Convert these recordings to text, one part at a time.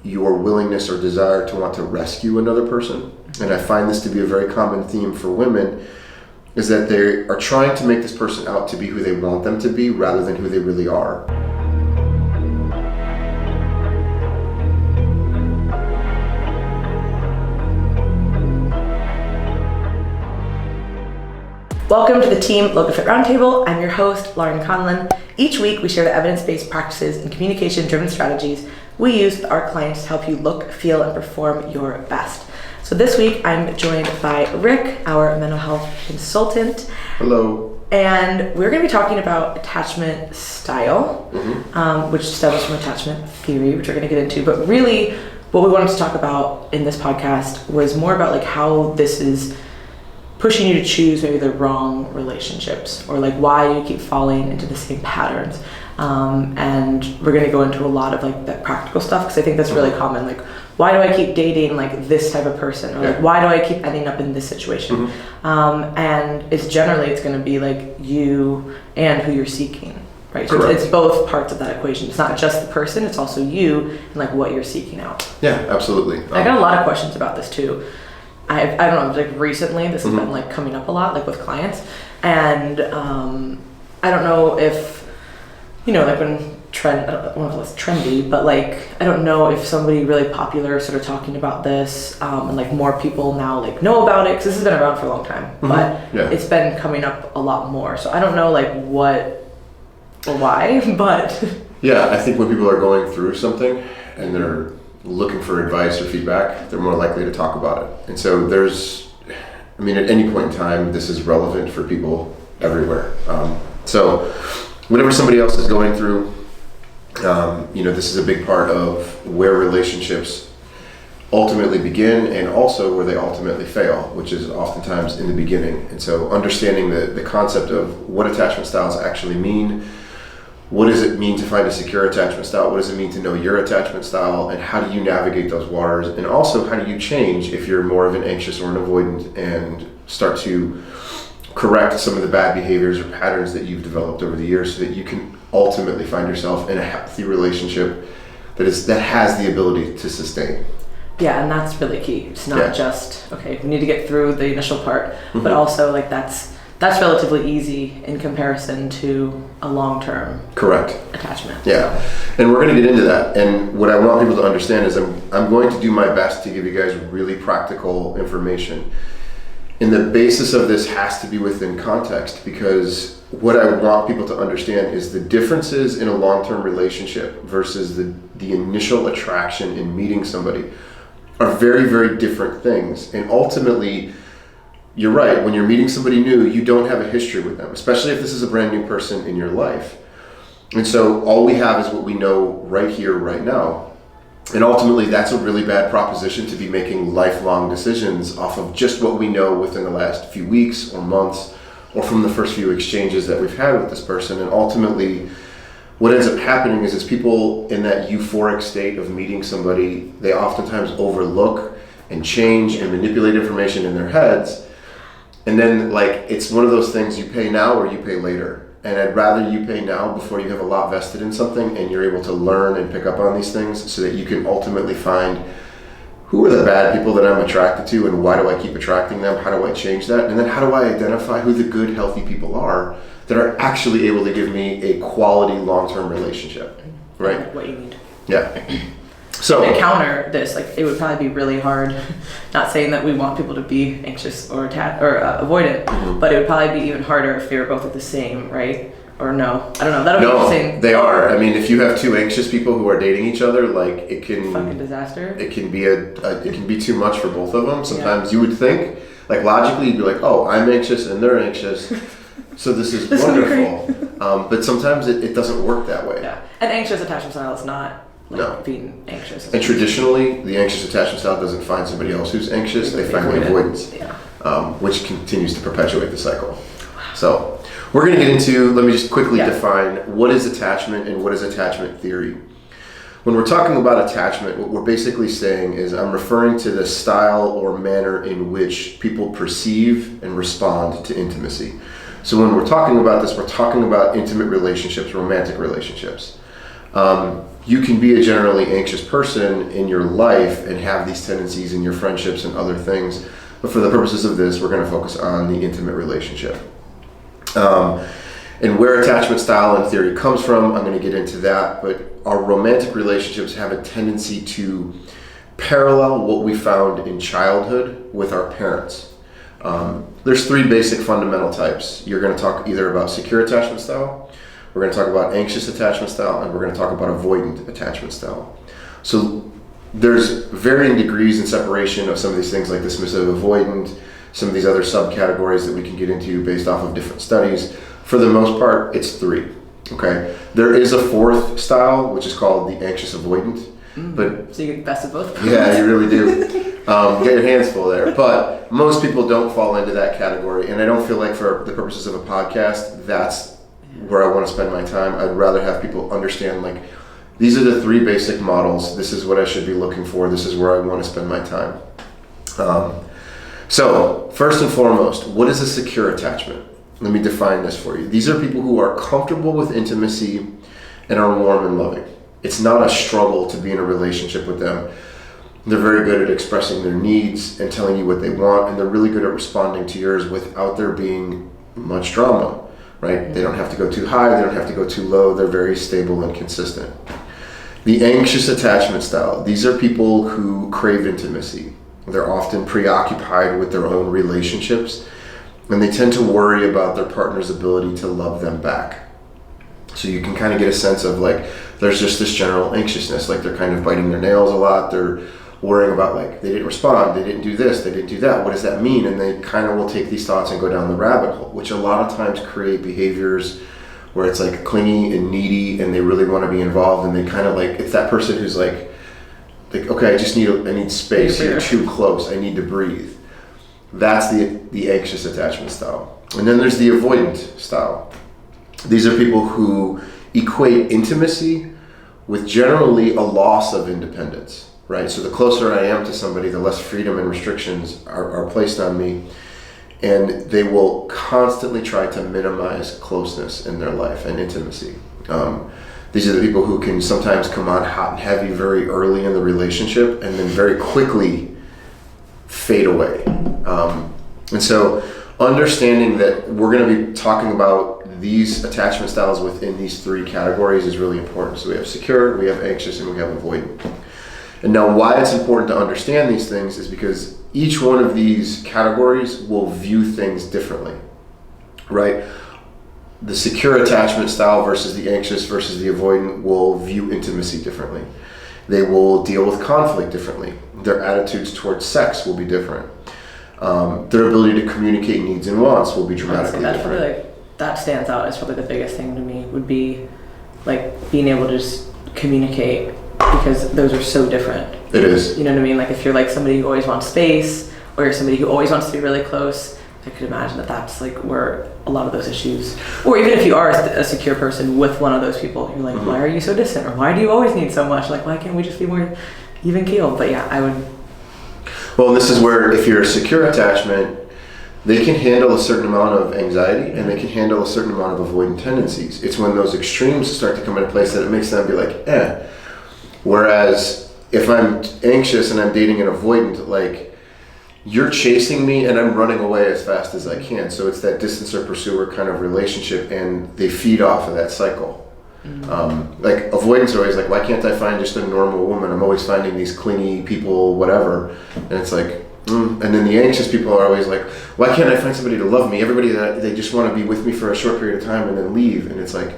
your willingness or desire to want to rescue another person. And I find this to be a very common theme for women, is that they are trying to make this person out to be who they want them to be rather than who they really are. Welcome to the Team Logo Fit Roundtable. I'm your host, Laurin Conlon. Each week, we share the evidence-based practices and communication-driven strategies we use with our clients to help you look, feel, and perform your best. So this week, I'm joined by Rick, our mental health consultant. Hello. And we're going to be talking about attachment style, which stems from attachment theory, which we're going to get into. But really, what we wanted to talk about in this podcast was more about like how this is pushing you to choose maybe the wrong relationships, or like why you keep falling into the same patterns. And we're going to go into a lot of like that practical stuff, because I think that's really common. Like, why do I keep dating like this type of person, or like why do I keep ending up in this situation? And it's going to be like you and who you're seeking, right? So it's both parts of that equation. It's not just the person, it's also you and like what you're seeking out. Yeah, absolutely. I got a lot of questions about this too. I don't know, like recently this has been like coming up a lot, like with clients, and I don't know if, you know, like when I don't want to call this trendy, but like I don't know if somebody really popular started talking about this, and like more people now like know about it, because this has been around for a long time, but it's been coming up a lot more. So I don't know like what or why, but yeah, I think when people are going through something and they're looking for advice or feedback, they're more likely to talk about it. And so at any point in time, this is relevant for people everywhere. So whatever somebody else is going through, this is a big part of where relationships ultimately begin, and also where they ultimately fail, which is oftentimes in the beginning. And so understanding the concept of what attachment styles actually mean. What does it mean to find a secure attachment style? What does it mean to know your attachment style? And how do you navigate those waters? And also, how do you change if you're more of an anxious or an avoidant, and start to correct some of the bad behaviors or patterns that you've developed over the years, so that you can ultimately find yourself in a healthy relationship that has the ability to sustain. Yeah, and that's really key. It's not just, okay, we need to get through the initial part, but also like that's relatively easy in comparison to a long-term attachment. Yeah, and we're going to get into that. And what I want people to understand is I'm going to do my best to give you guys really practical information. And the basis of this has to be within context, because what I want people to understand is the differences in a long-term relationship versus the initial attraction in meeting somebody are very, very different things. And ultimately, you're right, when you're meeting somebody new, you don't have a history with them, especially if this is a brand new person in your life. And so all we have is what we know right here, right now. And ultimately, that's a really bad proposition to be making lifelong decisions off of just what we know within the last few weeks or months, or from the first few exchanges that we've had with this person. And ultimately, what ends up happening is people in that euphoric state of meeting somebody, they oftentimes overlook and change and manipulate information in their heads. And then it's one of those things, you pay now or you pay later. And I'd rather you pay now before you have a lot vested in something and you're able to learn and pick up on these things, so that you can ultimately find who are the bad people that I'm attracted to, and why do I keep attracting them? How do I change that? And then how do I identify who the good, healthy people are that are actually able to give me a quality long-term relationship, right? What you need. Yeah. So to counter this, like it would probably be really hard, not saying that we want people to be anxious or avoidant, but it would probably be even harder if they were both at the same, right? Or no? I don't know. That'll be interesting. They are. I mean, if you have two anxious people who are dating each other, like it can fucking disaster. It can be it can be too much for both of them. Sometimes you would think, like logically, you'd be like, oh, I'm anxious and they're anxious, so this is wonderful. But sometimes it doesn't work that way. Yeah, an anxious attachment style is not. Being anxious. And traditionally, the anxious attachment style doesn't find somebody else who's anxious, they find the avoidance, which continues to perpetuate the cycle. Wow. So we're going to get into, let me just quickly define what is attachment and what is attachment theory. When we're talking about attachment, what we're basically saying is I'm referring to the style or manner in which people perceive and respond to intimacy. So when we're talking about this, we're talking about intimate relationships, romantic relationships. you can be a generally anxious person in your life and have these tendencies in your friendships and other things. But for the purposes of this, we're going to focus on the intimate relationship. And where attachment style in theory comes from, I'm going to get into that. But our romantic relationships have a tendency to parallel what we found in childhood with our parents. There's three basic fundamental types. You're going to talk either about secure attachment style, we're going to talk about anxious attachment style, and we're going to talk about avoidant attachment style. So there's varying degrees and separation of some of these things like dismissive avoidant, some of these other subcategories that we can get into based off of different studies. For the most part, it's three. Okay. There is a fourth style, which is called the anxious avoidant. But so you get the best of both. Yeah, you really do. Get your hands full there. But most people don't fall into that category, and I don't feel like for the purposes of a podcast, that's where I want to spend my time. I'd rather have people understand, like, these are the three basic models. This is what I should be looking for. This is where I want to spend my time. So first and foremost, what is a secure attachment? Let me define this for you. These are people who are comfortable with intimacy and are warm and loving. It's not a struggle to be in a relationship with them. They're very good at expressing their needs and telling you what they want, and they're really good at responding to yours without there being much drama, right? They don't have to go too high, they don't have to go too low, they're very stable and consistent. The anxious attachment style, these are people who crave intimacy. They're often preoccupied with their own relationships, and they tend to worry about their partner's ability to love them back. So you can kind of get a sense of, like, there's just this general anxiousness, like they're kind of biting their nails a lot, they're worrying about, like, they didn't respond, they didn't do this, they didn't do that, what does that mean? And they kind of will take these thoughts and go down the rabbit hole, which a lot of times create behaviors where it's like clingy and needy, and they really want to be involved, and they kind of, like, it's that person who's like, okay, I need space, you're too close, I need to breathe. That's the anxious attachment style. And then there's the avoidant style. These are people who equate intimacy with generally a loss of independence, right? So the closer I am to somebody, the less freedom and restrictions are placed on me. And they will constantly try to minimize closeness in their life and intimacy. These are the people who can sometimes come on hot and heavy very early in the relationship and then very quickly fade away. And so understanding that we're going to be talking about these attachment styles within these three categories is really important. So we have secure, we have anxious, and we have avoidant. And now why it's important to understand these things is because each one of these categories will view things differently, right? The secure attachment style versus the anxious versus the avoidant will view intimacy differently. They will deal with conflict differently. Their attitudes towards sex will be different. Their ability to communicate needs and wants will be dramatically different. Probably, that stands out as probably the biggest thing to me, would be like being able to just communicate, because those are so different. It is. You know what I mean? Like if you're like somebody who always wants space, or you're somebody who always wants to be really close, I could imagine that that's like where a lot of those issues, or even if you are a secure person with one of those people, you're like, why are you so distant? Or why do you always need so much? Like, why can't we just be more even keeled? But yeah, I would. Well, this is where if you're a secure attachment, they can handle a certain amount of anxiety and they can handle a certain amount of avoidant tendencies. It's when those extremes start to come into place that it makes them be like, eh. Whereas if I'm anxious and I'm dating an avoidant, like, you're chasing me and I'm running away as fast as I can. So it's that distance or pursuer kind of relationship, and they feed off of that cycle. Like avoidance are always like, why can't I find just a normal woman? I'm always finding these clingy people, whatever. And it's like, and then the anxious people are always like, why can't I find somebody to love me? Everybody that they just want to be with me for a short period of time and then leave. And it's like,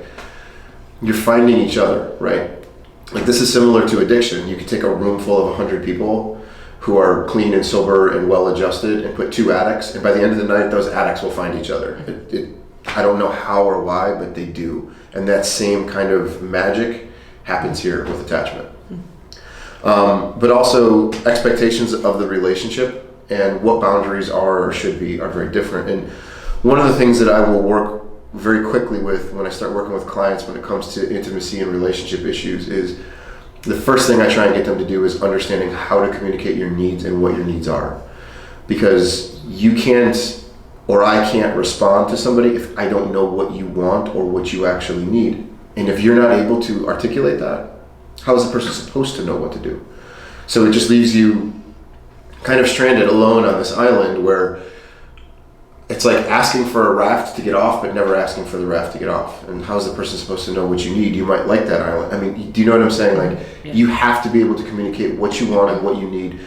you're finding each other, right? Like this is similar to addiction. You could take a room full of 100 people who are clean and sober and well adjusted and put 2 addicts, and by the end of the night, those addicts will find each other. I don't know how or why, but they do. And that same kind of magic happens here with attachment. But also expectations of the relationship and what boundaries are or should be are very different. And one of the things that I will work very quickly with when I start working with clients when it comes to intimacy and relationship issues is the first thing I try and get them to do is understanding how to communicate your needs and what your needs are. Because you can't, or I can't respond to somebody if I don't know what you want or what you actually need. And if you're not able to articulate that, How is the person supposed to know what to do? So it just leaves you kind of stranded alone on this island where it's like asking for a raft to get off, but never asking for the raft to get off. And how's the person supposed to know what you need? You might like that island. I mean, do you know what I'm saying? Like, you have to be able to communicate what you want and what you need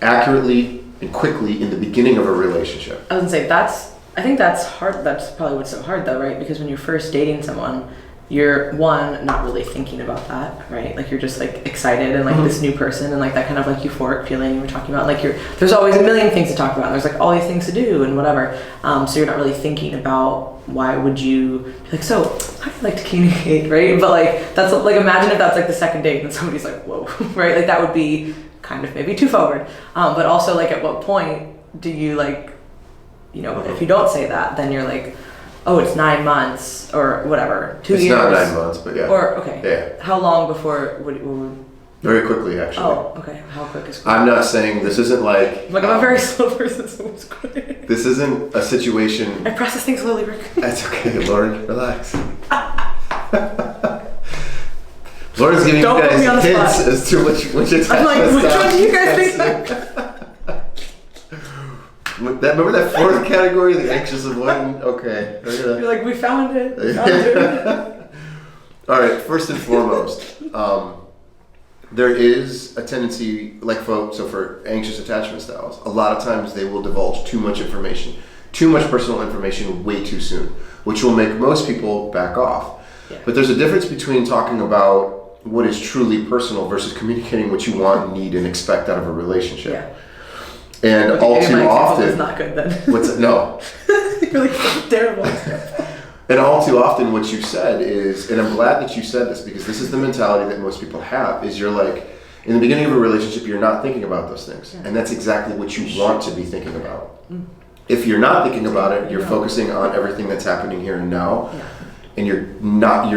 accurately and quickly in the beginning of a relationship. I was gonna say I think that's hard. That's probably what's so hard though, right? Because when you're first dating someone, you're not really thinking about that, right? Like you're just like excited and like this new person and like that kind of like euphoric feeling you were talking about. Like there's always a million things to talk about. There's like all these things to do and whatever. So you're not really thinking about why would you be like, so how do you like to communicate, right? But like that's like, imagine if that's like the second date and somebody's like, whoa, right? Like that would be kind of maybe too forward. But also like at what point do you like, you know, if you don't say that, then you're like, oh, it's 9 months or whatever, 2 years. It's not 9 months, but yeah. Or, okay. Yeah. How long before would Very quickly, actually. Oh, okay. How quick is quick? I'm not saying this isn't like... Like, I'm a very slow person, so it's quick. This isn't a situation... I process things slowly, Rick. That's okay, Lauren. Relax. Lauren's giving Don't you put me on guys the hints spot. as to which attachment I'm like, which style one do you guys think? Remember that fourth category, the anxious avoidant? Okay. You're like, we found it. We found it. All right, first and foremost, there is a tendency, like for anxious attachment styles, a lot of times they will divulge too much information, too much personal information way too soon, which will make most people back off. Yeah. But there's a difference between talking about what is truly personal versus communicating what you want, need, and expect out of a relationship. Yeah. And okay, all too often, it's not good then. What's it? No. You're like terrible. And all too often, what you said is, and I'm glad that you said this because this is the mentality that most people have. Is you're like, in the beginning of a relationship, you're not thinking about those things, and that's exactly what you want to be thinking about. If you're not thinking about it, you're focusing on everything that's happening here and now, and you're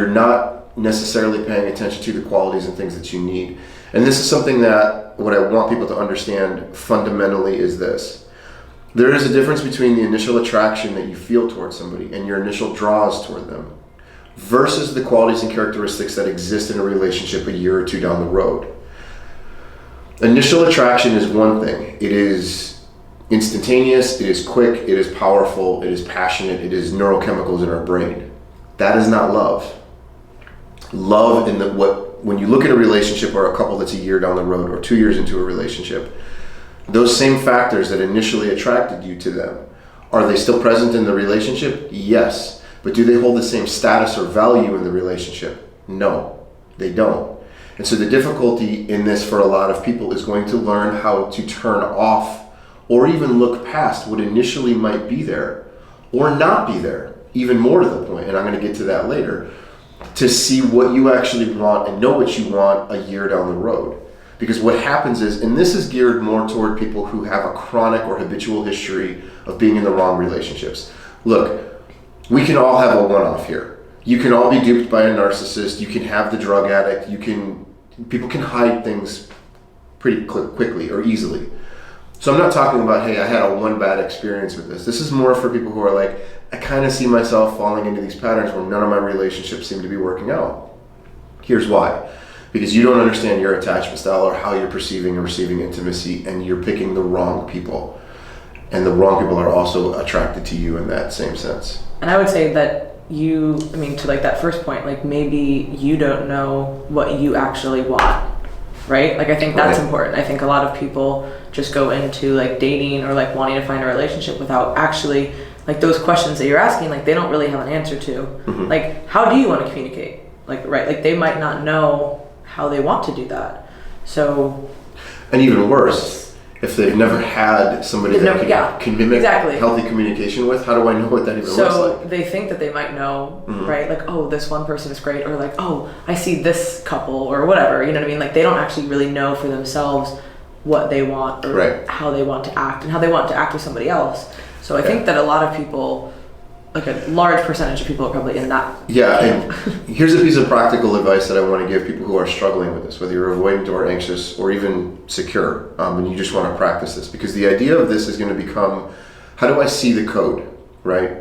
not necessarily paying attention to the qualities and things that you need. And this is something that what I want people to understand fundamentally is this. There is a difference between the initial attraction that you feel towards somebody and your initial draws toward them versus the qualities and characteristics that exist in a relationship a year or two down the road. Initial attraction is one thing. It is instantaneous, it is quick, it is powerful, it is passionate, it is neurochemicals in our brain. That is not love. Love when you look at a relationship or a couple that's a year down the road or 2 years into a relationship, those same factors that initially attracted you to them, are they still present in the relationship? Yes. But do they hold the same status or value in the relationship? No, they don't. And so the difficulty in this for a lot of people is going to learn how to turn off or even look past what initially might be there or not be there, even more to the point, and I'm going to get to that later, to see what you actually want and know what you want a year down the road. Because what happens is, and this is geared more toward people who have a chronic or habitual history of being in the wrong relationships. Look, we can all have a one-off here. You can all be duped by a narcissist. You can have the drug addict. People can hide things pretty quickly or easily. So I'm not talking about, hey, I had a one bad experience with this. This is more for people who are like, I kind of see myself falling into these patterns where none of my relationships seem to be working out. Here's why. Because you don't understand your attachment style or how you're perceiving and receiving intimacy, and you're picking the wrong people. And the wrong people are also attracted to you in that same sense. And I would say that to like that first point, like maybe you don't know what you actually want, right? Like I think that's important. I think a lot of people just go into like dating or like wanting to find a relationship without actually, like those questions that you're asking, like they don't really have an answer to. Mm-hmm. Like, how do you want to communicate? Like, right, like they might not know how they want to do that. So, and even worse, if they've never had somebody can mimic healthy communication with, how do I know what that even looks like? So they think that they might know, right? Like, oh, this one person is great, or like, oh, I see this couple, or whatever. You know what I mean? Like they don't actually really know for themselves what they want or how they want to act and how they want to act with somebody else. So I think that a lot of people, like a large percentage of people are probably in that camp. And here's a piece of practical advice that I want to give people who are struggling with this, whether you're avoidant or anxious or even secure, and you just want to practice this. Because the idea of this is going to become, how do I see the code, right?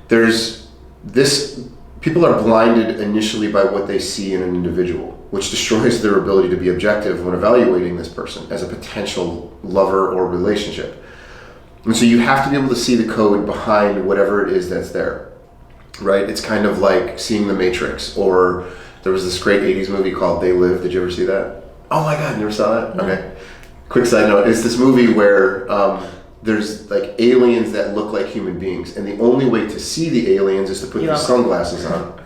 There's this, people are blinded initially by what they see in an individual. which destroys their ability to be objective when evaluating this person as a potential lover or relationship. And so you have to be able to see the code behind whatever it is that's there, right? It's kind of like seeing The Matrix, or there was this great 80s movie called They Live. Did you ever see that? Oh my God, you never saw that? Okay. Quick side note, it's this movie where there's like aliens that look like human beings, and the only way to see the aliens is to put these sunglasses on.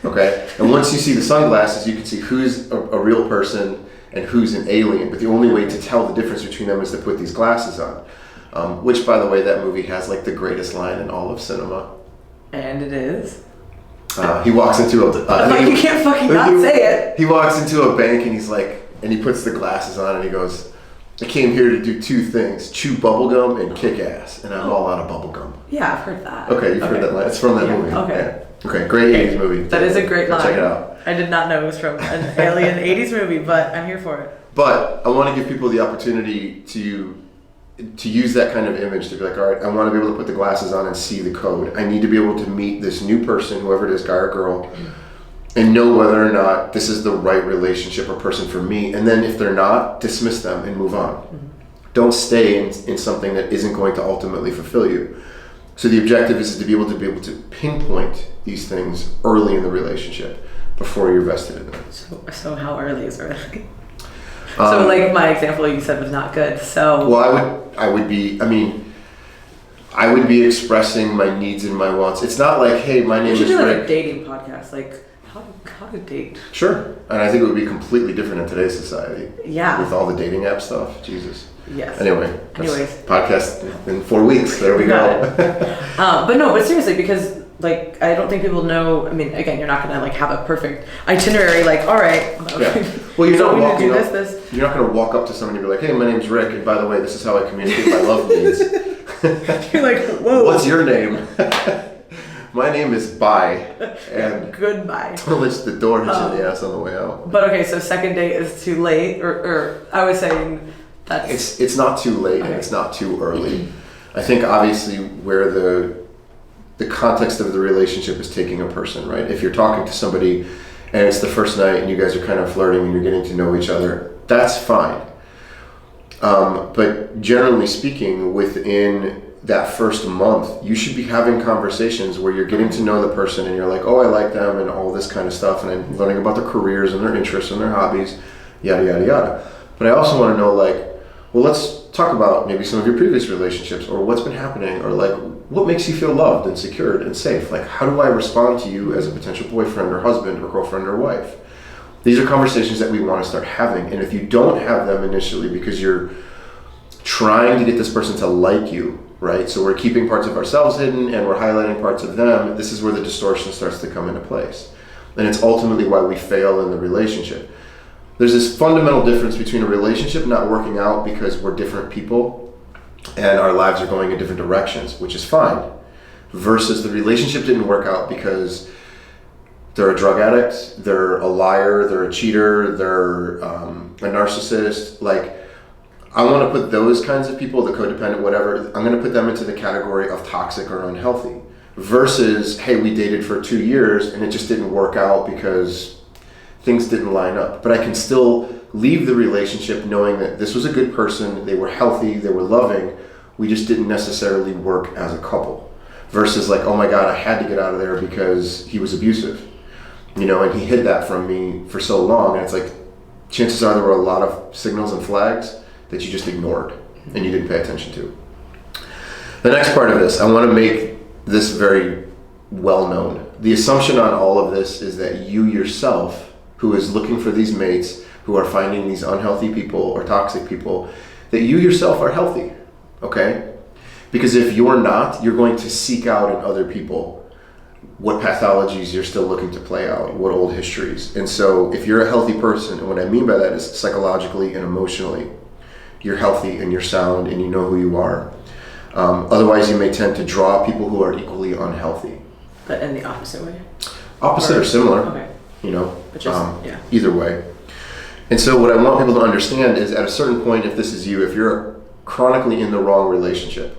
Okay? And once you see the sunglasses, you can see who's a real person and who's an alien, but the only way to tell the difference between them is to put these glasses on. Which, by the way, that movie has like the greatest line in all of cinema. And it is? He walks into a... you can't fucking not say it. He walks into a bank and he's like, and he puts the glasses on and he goes, I came here to do two things, chew bubblegum and kick ass, and I'm all out of bubblegum. Yeah, I've heard that. Okay, you've heard that line. It's from that movie. Okay. Yeah. Okay, great 80s movie. That is a great line. Check it out. I did not know it was from an alien 80s movie, but I'm here for it. But I want to give people the opportunity to use that kind of image to be like, all right, I want to be able to put the glasses on and see the code. I need to be able to meet this new person, whoever it is, guy or girl, and know whether or not this is the right relationship or person for me. And then if they're not, dismiss them and move on. Mm-hmm. Don't stay in something that isn't going to ultimately fulfill you. So the objective is to be able to pinpoint these things early in the relationship before you're vested in them. So how early is early? So like my example you said was not good. So well, I would be expressing my needs and my wants. It's not like, hey, my name is Rick. You should do like a dating podcast, like how to date. Sure, and I think it would be completely different in today's society. Yeah. With all the dating app stuff, Jesus. Yes. Anyways, podcast in 4 weeks. There we go. But seriously, because like I don't think people know. I mean, again, you're not gonna like have a perfect itinerary. Like, all right. Yeah. Well, you're not walking up. You're not gonna walk up to somebody and be like, "Hey, my name's Rick, and by the way, this is how I communicate my love needs." You're like, "Whoa." What's your name? My name is Bye. And goodbye. Don't let the door hit you in the ass on the way out. But okay, so second date is too late, or I was saying that's it's not too late and it's not too early. I think obviously where the context of the relationship is taking a person, right? If you're talking to somebody and it's the first night and you guys are kind of flirting and you're getting to know each other, that's fine. But generally speaking, within that first month, you should be having conversations where you're getting to know the person and you're like, oh, I like them and all this kind of stuff, and I'm learning about their careers and their interests and their hobbies, yada, yada, yada. But I also want to know, like, well, let's talk about maybe some of your previous relationships or what's been happening, or like, what makes you feel loved and secured and safe? Like, how do I respond to you as a potential boyfriend or husband or girlfriend or wife? These are conversations that we want to start having. And if you don't have them initially because you're trying to get this person to like you, right? So we're keeping parts of ourselves hidden and we're highlighting parts of them. This is where the distortion starts to come into place. And it's ultimately why we fail in the relationship. There's this fundamental difference between a relationship not working out because we're different people and our lives are going in different directions, which is fine, versus the relationship didn't work out because they're a drug addict, they're a liar, they're a cheater, they're a narcissist. Like, I want to put those kinds of people, the codependent, whatever, I'm going to put them into the category of toxic or unhealthy. Versus, hey, we dated for 2 years and it just didn't work out because things didn't line up. But I can still leave the relationship knowing that this was a good person, they were healthy, they were loving, we just didn't necessarily work as a couple. Versus like, oh my God, I had to get out of there because he was abusive. You know, and he hid that from me for so long. And it's like, chances are there were a lot of signals and flags that you just ignored and you didn't pay attention to. The next part of this, I want to make this very well known. The assumption on all of this is that you yourself, who is looking for these mates, who are finding these unhealthy people or toxic people, that you yourself are healthy, okay? Because if you're not, you're going to seek out in other people what pathologies you're still looking to play out, what old histories. And so if you're a healthy person, and what I mean by that is psychologically and emotionally, you're healthy and you're sound and you know who you are. Otherwise, you may tend to draw people who are equally unhealthy. But in the opposite way? Opposite or similar, okay. You know, but just, yeah. Either way. And so what I want people to understand is at a certain point, if this is you, if you're chronically in the wrong relationship,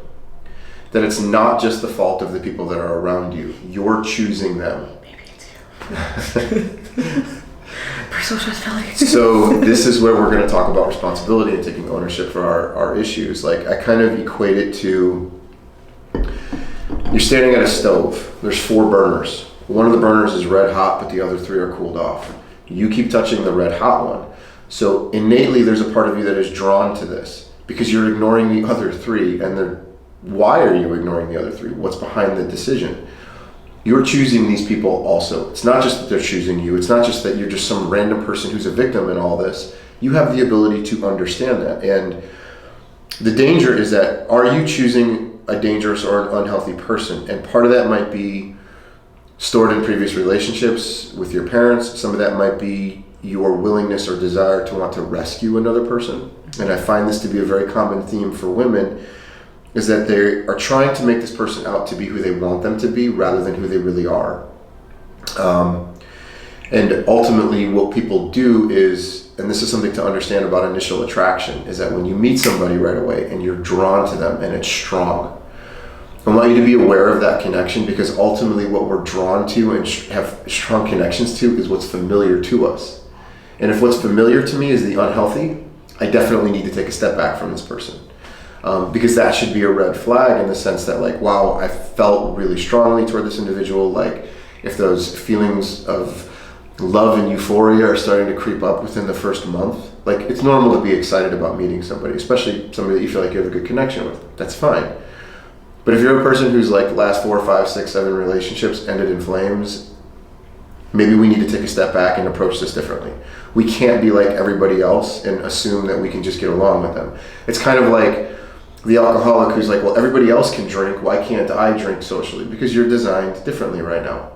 that it's not just the fault of the people that are around you. You're choosing them. Maybe it's you. We're so trustworthy. So this is where we're going to talk about responsibility and taking ownership for our issues. Like, I kind of equate it to, you're standing at a stove. There's 4 burners. One of the burners is red hot, but the other 3 are cooled off. You keep touching the red hot one. So innately, there's a part of you that is drawn to this because you're ignoring the other 3. And why are you ignoring the other 3? What's behind the decision? You're choosing these people also. It's not just that they're choosing you. It's not just that you're just some random person who's a victim in all this. You have the ability to understand that. And the danger is that, are you choosing a dangerous or an unhealthy person? And part of that might be stored in previous relationships with your parents. Some of that might be your willingness or desire to want to rescue another person. And I find this to be a very common theme for women, is that they are trying to make this person out to be who they want them to be rather than who they really are. And ultimately what people do is, and this is something to understand about initial attraction, is that when you meet somebody right away and you're drawn to them and it's strong, I want you to be aware of that connection, because ultimately what we're drawn to and have strong connections to is what's familiar to us. And if what's familiar to me is the unhealthy, I definitely need to take a step back from this person. Because that should be a red flag in the sense that, like, wow, I felt really strongly toward this individual. Like, if those feelings of love and euphoria are starting to creep up within the first month, like, it's normal to be excited about meeting somebody, especially somebody that you feel like you have a good connection with. That's fine. But if you're a person who's like last 4, 5, 6, 7 relationships ended in flames, maybe we need to take a step back and approach this differently. We can't be like everybody else and assume that we can just get along with them. It's kind of like the alcoholic who's like, well, everybody else can drink, why can't I drink socially? Because you're designed differently right now.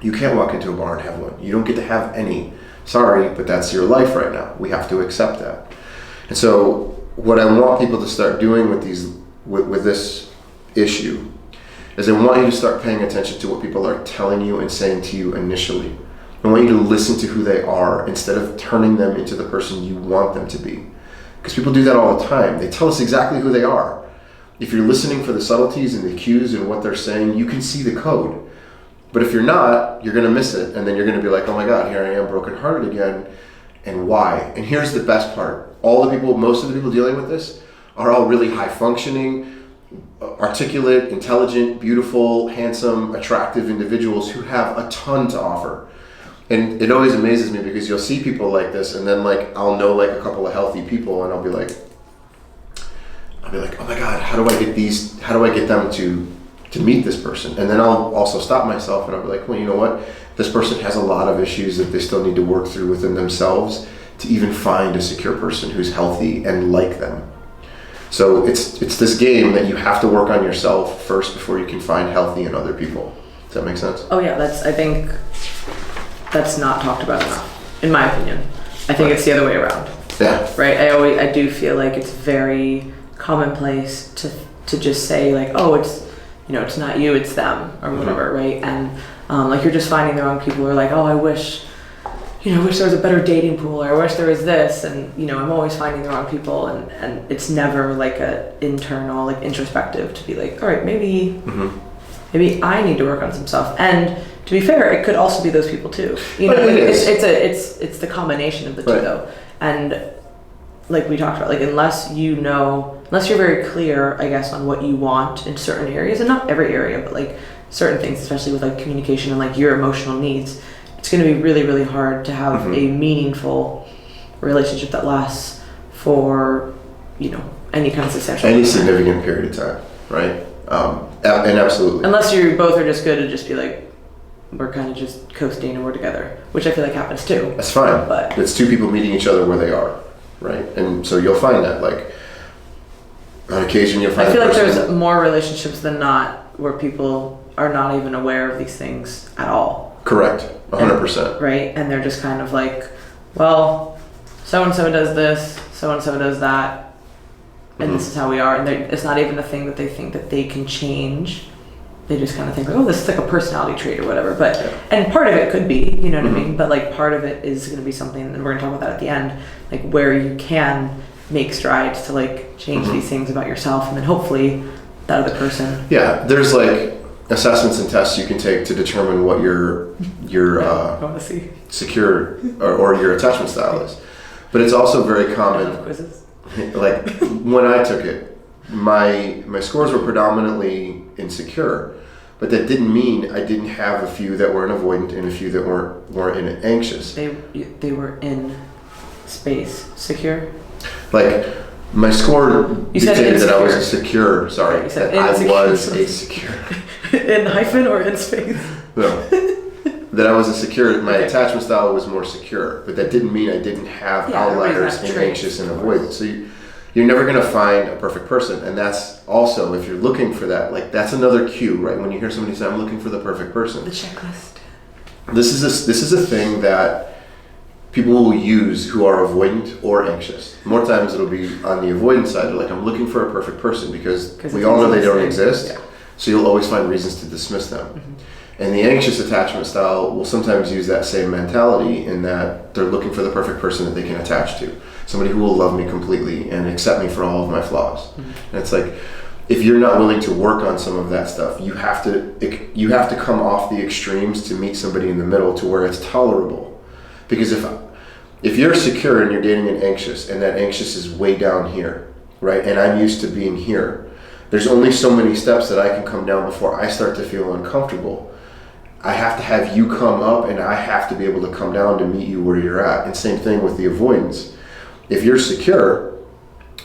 You can't walk into a bar and have one. You don't get to have any. Sorry, but that's your life right now. We have to accept that. And so what I want people to start doing with this issue is I want you to start paying attention to what people are telling you and saying to you initially. I want you to listen to who they are instead of turning them into the person you want them to be. Because people do that all the time. They tell us exactly who they are. If you're listening for the subtleties and the cues and what they're saying, you can see the code. But if you're not, you're going to miss it. And then you're going to be like, oh my God, here I am brokenhearted again. And why? And here's the best part. Most of the people dealing with this are all really high functioning, articulate, intelligent, beautiful, handsome, attractive individuals who have a ton to offer. And it always amazes me because you'll see people like this, and then like I'll know like a couple of healthy people, and I'll be like, oh my God, how do I get them to meet this person? And then I'll also stop myself and I'll be like, well, you know what? This person has a lot of issues that they still need to work through within themselves to even find a secure person who's healthy and like them. So it's this game that you have to work on yourself first before you can find healthy in other people. Does that make sense? Oh yeah, I think that's not talked about enough, in my opinion. I think it's the other way around. Yeah. Right? I do feel like it's very commonplace to just say like, oh, it's not you, it's them, or whatever, right? And like you're just finding the wrong people who are like, oh, I wish there was a better dating pool, or I wish there was this, and I'm always finding the wrong people, and it's never like a internal, like introspective to be like, all right, maybe I need to work on some stuff. And to be fair, it could also be those people too. It's the combination of the two though. And like we talked about, like unless you're very clear, I guess, on what you want in certain areas, and not every area, but like certain things, especially with like communication and like your emotional needs, it's going to be really, really hard to have a meaningful relationship that lasts for, any kind of significant period of time, right? And absolutely. Unless you both are just good to just be like, we're kind of just coasting and we're together, which I feel like happens too. That's fine. But it's two people meeting each other where they are, right? And so you'll find that, like, on occasion you'll find. I feel like there's more relationships than not where people are not even aware of these things at all. Correct. 100%. Right? And they're just kind of like, well, so-and-so does this, so-and-so does that, and this is how we are. And it's not even a thing that they think that they can change. They just kind of think, oh, this is like a personality trait or whatever. But and part of it could be, you know what I mean? But like part of it is going to be something, and we're going to talk about that at the end, like where you can make strides to like change these things about yourself, and then hopefully that other person. Yeah, there's like assessments and tests you can take to determine what your I want to see. secure or your attachment style is. But it's also very common. Quizzes. Like when I took it, my scores were predominantly insecure, but that didn't mean I didn't have a few that were in avoidant and a few that weren't in anxious. They were in space secure. Like my score dictated that I was a secure. Sorry, you said that insecure. I was a secure. In hyphen or in space? No, that I was a secure. My attachment style was more secure, but that didn't mean I didn't have outliers in anxious and avoidant. So you're never going to find a perfect person, and that's also, if you're looking for that, like that's another cue, right? When you hear somebody say, "I'm looking for the perfect person," The checklist. This is a thing that people will use who are avoidant or anxious. More times it'll be on the avoidant side. They're like, "I'm looking for a perfect person," because we all know they don't exist. Yeah. So you'll always find reasons to dismiss them. Mm-hmm. And the anxious attachment style will sometimes use that same mentality in that they're looking for the perfect person that they can attach to. Somebody who will love me completely and accept me for all of my flaws. Mm-hmm. And it's like, if you're not willing to work on some of that stuff, you have to come off the extremes to meet somebody in the middle to where it's tolerable. Because if you're secure and you're dating an anxious, and that anxious is way down here, right? And I'm used to being here. There's only so many steps that I can come down before I start to feel uncomfortable. I have to have you come up, and I have to be able to come down to meet you where you're at. And same thing with the avoidance. If you're secure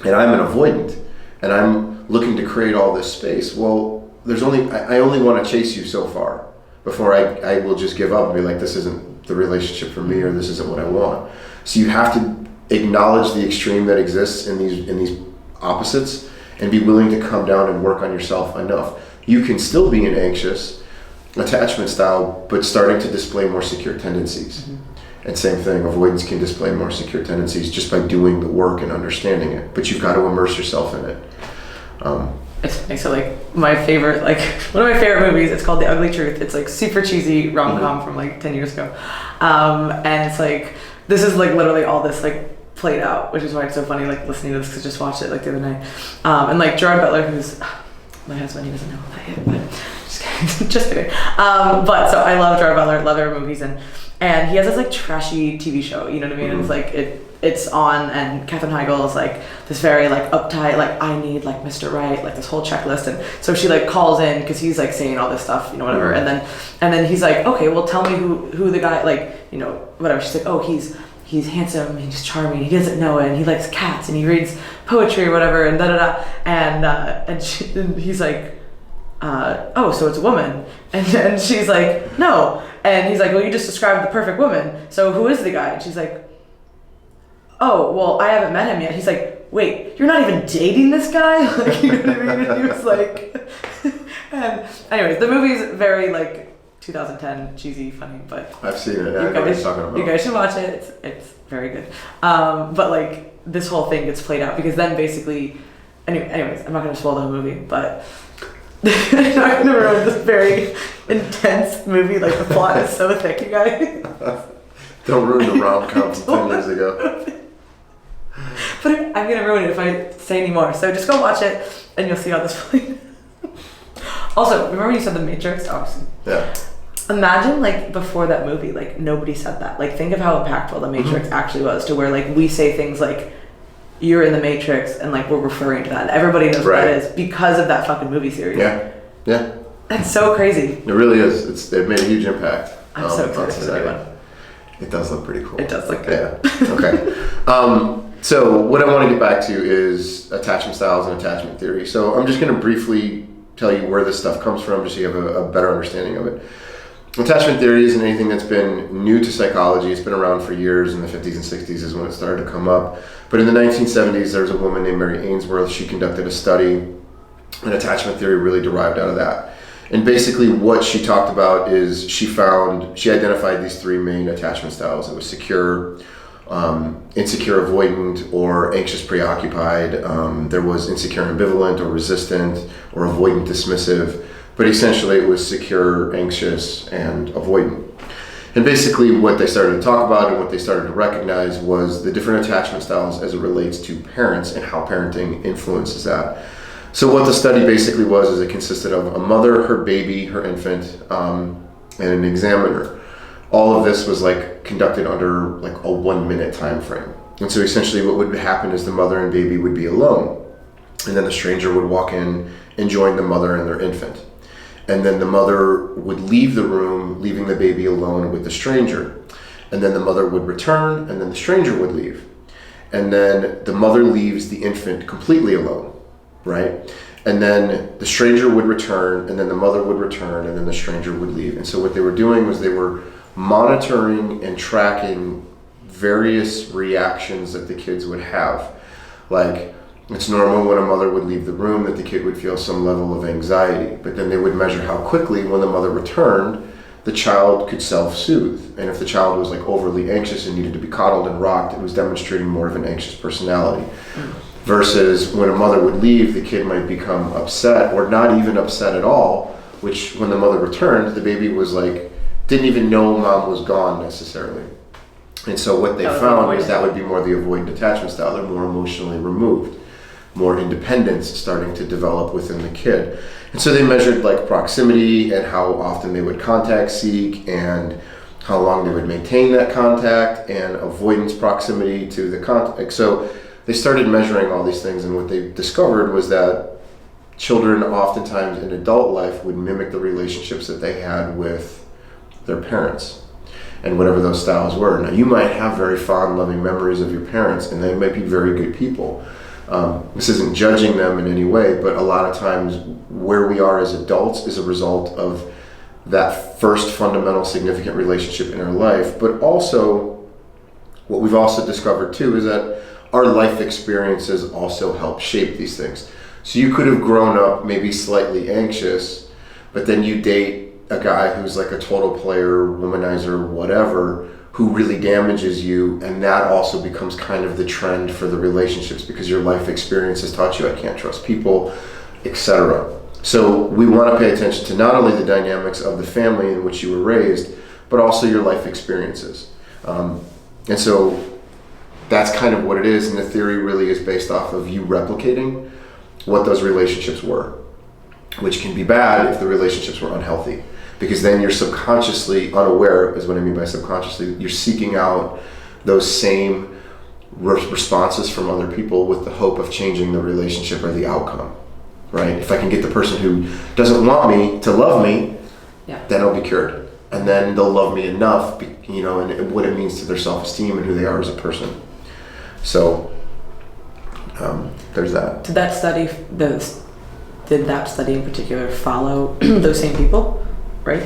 and I'm an avoidant and I'm looking to create all this space, well, I only want to chase you so far before I will just give up and be like, this isn't the relationship for me, or this isn't what I want. So you have to acknowledge the extreme that exists in these opposites and be willing to come down and work on yourself enough. You can still be an anxious attachment style, but starting to display more secure tendencies. Mm-hmm. And same thing, avoidance can display more secure tendencies just by doing the work and understanding it. But you've got to immerse yourself in it. It's funny. So like my favorite, like one of my favorite movies, it's called The Ugly Truth. It's like super cheesy rom-com from like 10 years ago. And it's like, this is like literally all this like played out, which is why it's so funny like listening to this, because I just watched it like the other night. And like Gerard Butler, who's my husband, he doesn't know that yet, but just kidding. Just kidding. But so I love Gerard Butler, love every movies, and he has this like trashy TV show, you know what I mean? Mm-hmm. And it's like it's on, and Katherine Heigl is like this very like uptight, like I need like Mr. Right, like this whole checklist, and so she like calls in because he's like saying all this stuff, you know, whatever, and then he's like, okay, well tell me who the guy, like, you know, whatever. She's like, oh, he's handsome, he's charming, he doesn't know it, and he likes cats, and he reads poetry or whatever, and and he's like, oh, so it's a woman, and she's like, no, and he's like, well, you just described the perfect woman, so who is the guy? And she's like, oh, well, I haven't met him yet. He's like, wait, you're not even dating this guy? Like, you know what I mean? And he was like, and anyways, the movie's very like 2010, cheesy, funny, but I've seen it. I know what you're talking about. You guys should watch it. It's very good. But like this whole thing gets played out because then basically, anyways, I'm not gonna spoil the whole movie, but I'm not gonna ruin this very intense movie. Like the plot is so thick, you guys. Don't ruin the rom-com from 10 years ago. But I'm gonna ruin it if I say any more. So just go watch it, and you'll see how this plays. Also, remember when you said The Matrix? Obviously. Yeah. Imagine like before that movie, like nobody said that. Like think of how impactful The Matrix actually was, to where like we say things like you're in the Matrix and like we're referring to that. And everybody knows what that is because of that fucking movie series. Yeah. Yeah. That's so crazy. It really is. It made a huge impact. I'm so excited for the new one. It does look pretty cool. It does look good. Yeah. Okay. So what I want to get back to is attachment styles and attachment theory. So I'm just going to briefly tell you where this stuff comes from, just so you have a better understanding of it. Attachment theory isn't anything that's been new to psychology. It's been around for years. In the 50s and 60s is when it started to come up. But in the 1970s, there was a woman named Mary Ainsworth. She conducted a study, and attachment theory really derived out of that. And basically what she talked about is she identified these three main attachment styles. It was secure, insecure avoidant, or anxious preoccupied. There was insecure ambivalent, or resistant, or avoidant dismissive. But essentially it was secure, anxious, and avoidant. And basically what they started to talk about and what they started to recognize was the different attachment styles as it relates to parents and how parenting influences that. So what the study basically was is it consisted of a mother, her baby, her infant, and an examiner. All of this was like conducted under like a 1 minute time frame. And so essentially what would happen is the mother and baby would be alone. And then the stranger would walk in and join the mother and their infant. And then the mother would leave the room, leaving the baby alone with the stranger. And then the mother would return, and then the stranger would leave. And then the mother leaves the infant completely alone, right? And then the stranger would return, and then the mother would return, and then the stranger would leave. And so what they were doing was they were monitoring and tracking various reactions that the kids would have. Like, it's normal when a mother would leave the room that the kid would feel some level of anxiety, but then they would measure how quickly, when the mother returned, the child could self-soothe. And if the child was like overly anxious and needed to be coddled and rocked, it was demonstrating more of an anxious personality. Versus when a mother would leave, the kid might become upset or not even upset at all, which when the mother returned, the baby was like, didn't even know mom was gone necessarily. And so what they found was that would be more the avoidant attachment style. They're more emotionally removed, more independence starting to develop within the kid. And so they measured like proximity and how often they would contact seek and how long they would maintain that contact and avoidance proximity to the contact. So they started measuring all these things, and what they discovered was that children oftentimes in adult life would mimic the relationships that they had with their parents and whatever those styles were. Now you might have very fond, loving memories of your parents, and they might be very good people. This isn't judging them in any way, but a lot of times where we are as adults is a result of that first fundamental significant relationship in our life. But also, what we've also discovered too is that our life experiences also help shape these things. So you could have grown up maybe slightly anxious, but then you date a guy who's like a total player, womanizer, whatever, who really damages you, and that also becomes kind of the trend for the relationships because your life experience has taught you I can't trust people, etc. So we want to pay attention to not only the dynamics of the family in which you were raised, but also your life experiences. And so that's kind of what it is, and the theory really is based off of you replicating what those relationships were, which can be bad if the relationships were unhealthy. Because then you're subconsciously unaware, is what I mean by subconsciously, you're seeking out those same responses from other people with the hope of changing the relationship or the outcome, right? If I can get the person who doesn't want me to love me, then I'll be cured. And then they'll love me enough, you know, and what it means to their self-esteem and who they are as a person. So there's that. Did that study in particular follow those same people? Right?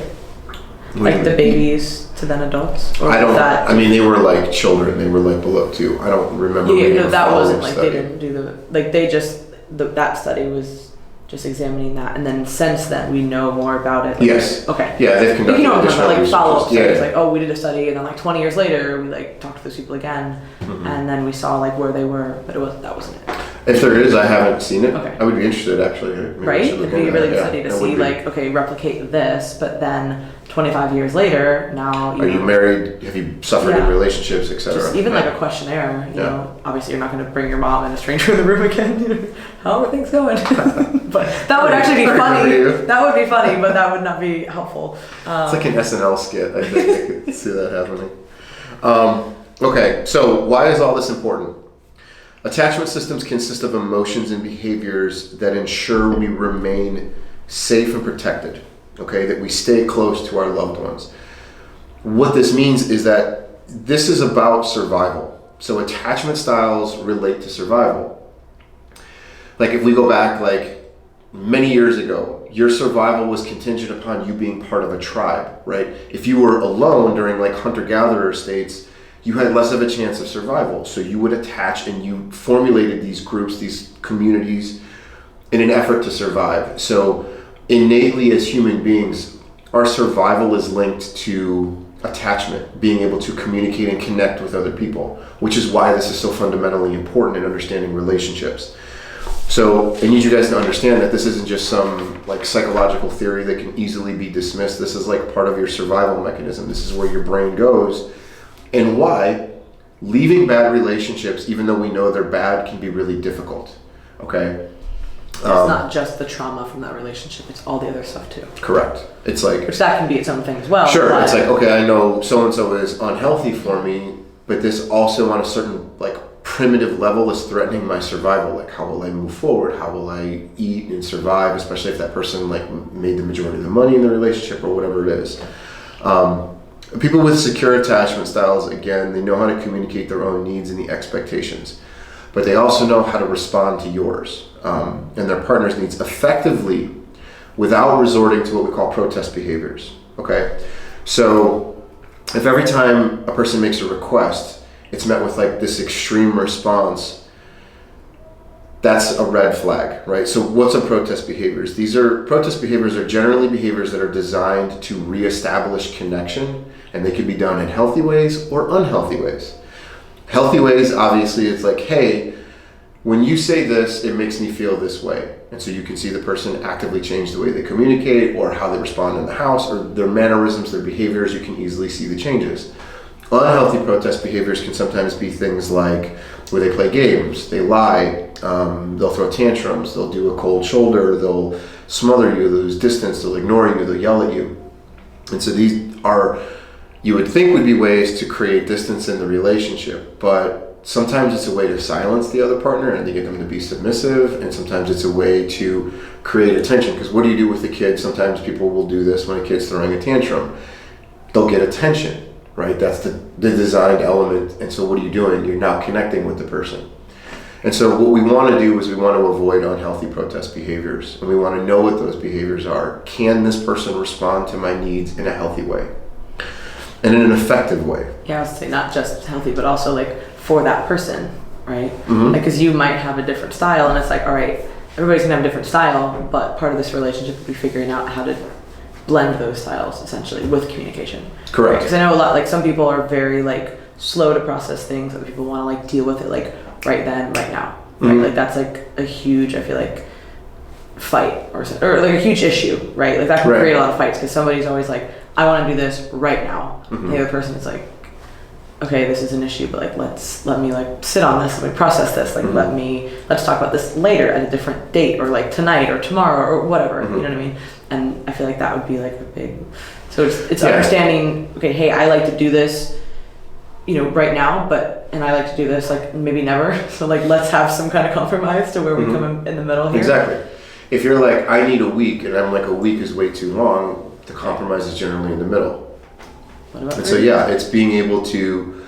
Like the babies to then adults? Or I mean, they were like children. They were like below 2. I don't remember. Yeah, that wasn't like study. They didn't do that study was just examining that. And then since then, we know more about it. Like, yes. Okay. Yeah, they've conducted additional like follow-up studies. Yeah. Like, oh, we did a study, and then like 20 years later, we like talked to those people again. Mm-hmm. And then we saw like where they were, but that wasn't it. If there is, I haven't seen it. Okay. I would be interested, actually. Maybe right? It'd be a really good study to see, like, okay, replicate this, but then 25 years later, now are you married? Have you suffered in relationships, etc.? Just even like a questionnaire, you know, obviously you're not going to bring your mom and a stranger in the room again. You know, how are things going? But that would actually be funny. That would be funny, but that would not be helpful. It's like an SNL skit. I think I could see that happening. Okay, so why is all this important? Attachment systems consist of emotions and behaviors that ensure we remain safe and protected, okay, that we stay close to our loved ones. What this means is that this is about survival. So attachment styles relate to survival. Like if we go back like many years ago, your survival was contingent upon you being part of a tribe, right? If you were alone during like hunter-gatherer states, you had less of a chance of survival. So you would attach, and you formulated these groups, these communities, in an effort to survive. So innately as human beings, our survival is linked to attachment, being able to communicate and connect with other people, which is why this is so fundamentally important in understanding relationships. So I need you guys to understand that this isn't just some like psychological theory that can easily be dismissed. This is like part of your survival mechanism. This is where your brain goes. And why leaving bad relationships, even though we know they're bad, can be really difficult, okay? It's not just the trauma from that relationship, it's all the other stuff too. Correct. It's like... Which that can be its own thing as well. Sure, it's like, okay, I know so-and-so is unhealthy for me, but this also on a certain like primitive level is threatening my survival. Like, how will I move forward? How will I eat and survive, especially if that person like made the majority of the money in the relationship or whatever it is. People with secure attachment styles, again, they know how to communicate their own needs and the expectations, but they also know how to respond to yours and their partner's needs effectively without resorting to what we call protest behaviors, okay? So if every time a person makes a request, it's met with like this extreme response, that's a red flag, right? So what's a protest behaviors? Protest behaviors are generally behaviors that are designed to reestablish connection, and they can be done in healthy ways or unhealthy ways. Healthy ways, obviously, it's like, hey, when you say this, it makes me feel this way. And so you can see the person actively change the way they communicate or how they respond in the house or their mannerisms, their behaviors, you can easily see the changes. Unhealthy protest behaviors can sometimes be things like where they play games, they lie, they'll throw tantrums, they'll do a cold shoulder, they'll smother you, they'll lose distance, they'll ignore you, they'll yell at you. And so these are, you would think would be ways to create distance in the relationship, but sometimes it's a way to silence the other partner and to get them to be submissive, and sometimes it's a way to create attention. Because what do you do with the kid? Sometimes people will do this when a kid's throwing a tantrum. They'll get attention, right? That's the designed element. And so what are you doing? You're not connecting with the person. And so what we want to do is we want to avoid unhealthy protest behaviors, and we want to know what those behaviors are. Can this person respond to my needs in a healthy way and in an effective way? Yeah, I was saying not just healthy, but also like for that person, right? Mm-hmm. Like, because you might have a different style, and it's like, all right, everybody's gonna have a different style, but part of this relationship would be figuring out how to blend those styles essentially with communication. Correct. Because I know a lot, like some people are very like slow to process things, other people want to like deal with it like right then, right now. Right? Mm-hmm. Like that's like a huge, I feel like, fight or like a huge issue, right? Like that can create a lot of fights because somebody's always like, I want to do this right now. Mm-hmm. The other person is like, okay, this is an issue, but like let me like sit on this, let me process this, like let's talk about this later at a different date, or like tonight or tomorrow or whatever. You know what I mean? And I feel like that would be like a big, so it's understanding, okay, hey, I like to do this, you know, right now, and I like to do this like maybe never. So like let's have some kind of compromise to where we come in the middle here. Exactly. If you're like, I need a week, and I'm like, a week is way too long, the compromise is generally in the middle. And so it's being able to,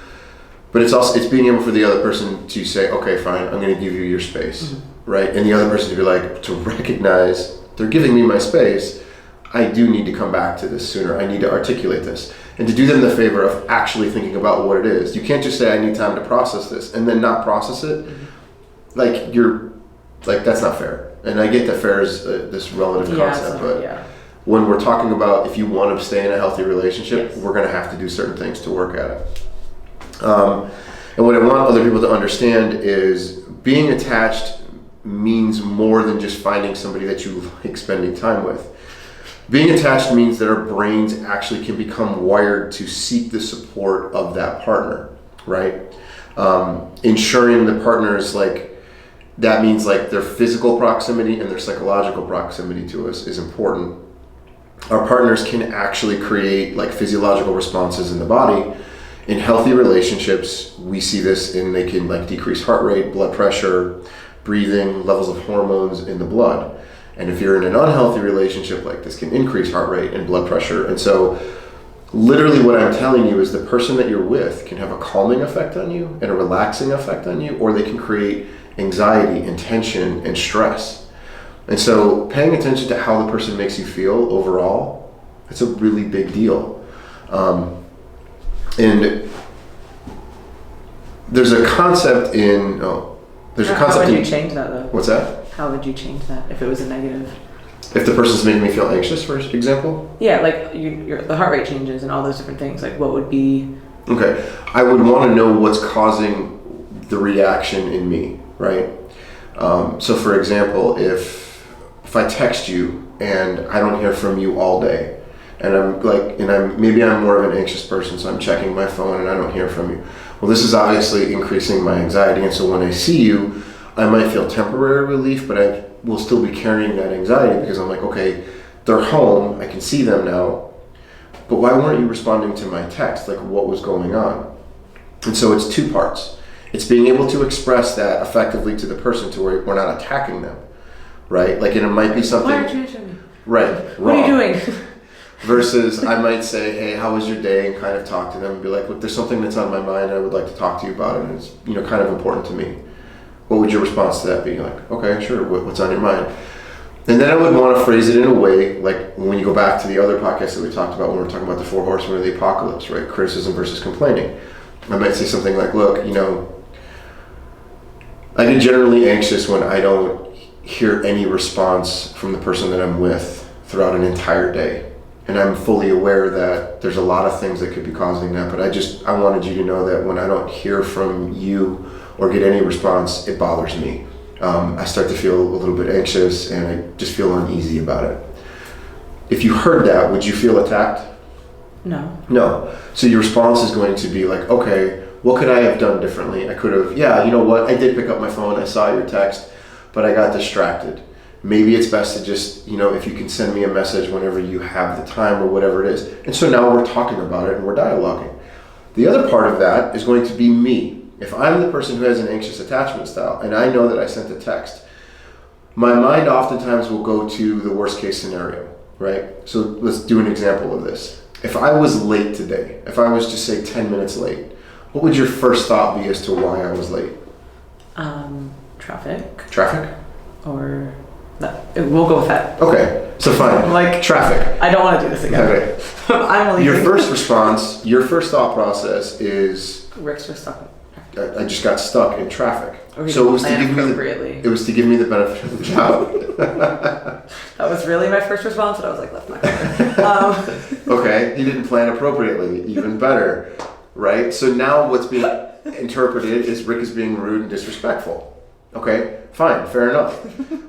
but it's being able for the other person to say, okay, fine, I'm going to give you your space, right? And the other person to be like, to recognize they're giving me my space, I do need to come back to this sooner. I need to articulate this, and to do them the favor of actually thinking about what it is. You can't just say, I need time to process this, and then not process it. Like that's not fair. And I get that fair is this relative concept, but when we're talking about if you want to stay in a healthy relationship, we're going to have to do certain things to work at it. And what I want other people to understand is being attached means more than just finding somebody that you like spending time with. Being attached means that our brains actually can become wired to seek the support of that partner, right? Ensuring the partner's like, that means like their physical proximity and their psychological proximity to us is important. Our partners can actually create like physiological responses in the body. In healthy relationships, we see this they can like decrease heart rate, blood pressure, breathing, levels of hormones in the blood. And if you're in an unhealthy relationship, like this can increase heart rate and blood pressure. And so literally what I'm telling you is the person that you're with can have a calming effect on you and a relaxing effect on you, or they can create anxiety and tension and stress. And so paying attention to how the person makes you feel overall, it's a really big deal. And there's a concept in, How would you change that though? What's that? How would you change that if it was a negative? If the person's making me feel anxious, for example? Yeah, like the heart rate changes and all those different things. Like what would be... Okay, I would want to know what's causing the reaction in me, right? So for example, if I text you and I don't hear from you all day, and I'm more of an anxious person, so I'm checking my phone and I don't hear from you. Well, this is obviously increasing my anxiety, and so when I see you, I might feel temporary relief, but I will still be carrying that anxiety because I'm like, okay, they're home, I can see them now, but why weren't you responding to my text? Like, what was going on? And so it's two parts. It's being able to express that effectively to the person to where we're not attacking them, right? Like, and it might be something... Why aren't you answering me? Right. What are you doing? Versus I might say, hey, how was your day? And kind of talk to them and be like, look, there's something that's on my mind. I would like to talk to you about it. And it's, kind of important to me. What would your response to that be? Like, okay, sure. What's on your mind? And then I would want to phrase it in a way, like when you go back to the other podcast that we talked about when we were talking about the 4 horsemen of the apocalypse, right? Criticism versus complaining. I might say something like, look, I get generally anxious when I don't hear any response from the person that I'm with throughout an entire day. And I'm fully aware that there's a lot of things that could be causing that, but I wanted you to know that when I don't hear from you or get any response, it bothers me. I start to feel a little bit anxious and I just feel uneasy about it. If you heard that, would you feel attacked? No. No. So your response is going to be like, okay, what could I have done differently? I could have, you know what, I did pick up my phone, I saw your text, but I got distracted. Maybe it's best to just, if you can send me a message whenever you have the time or whatever it is. And so now we're talking about it and we're dialoguing. The other part of that is going to be me. If I'm the person who has an anxious attachment style and I know that I sent a text, my mind oftentimes will go to the worst case scenario, right? So let's do an example of this. If I was late today, if I was just say 10 minutes late, what would your first thought be as to why I was late? Traffic. Traffic? Or... We'll go with that. Okay, so fine. Like traffic. I don't want to do this again. Okay. I'm leaving. Your first response, your first thought process is Rick's just stuck. I just got stuck in traffic. Or So it was to give me the benefit of the doubt. That was really my first response, and I was like, left my Okay, he didn't plan appropriately. Even better, right? So now what's being interpreted is Rick is being rude and disrespectful. Okay, fine, fair enough.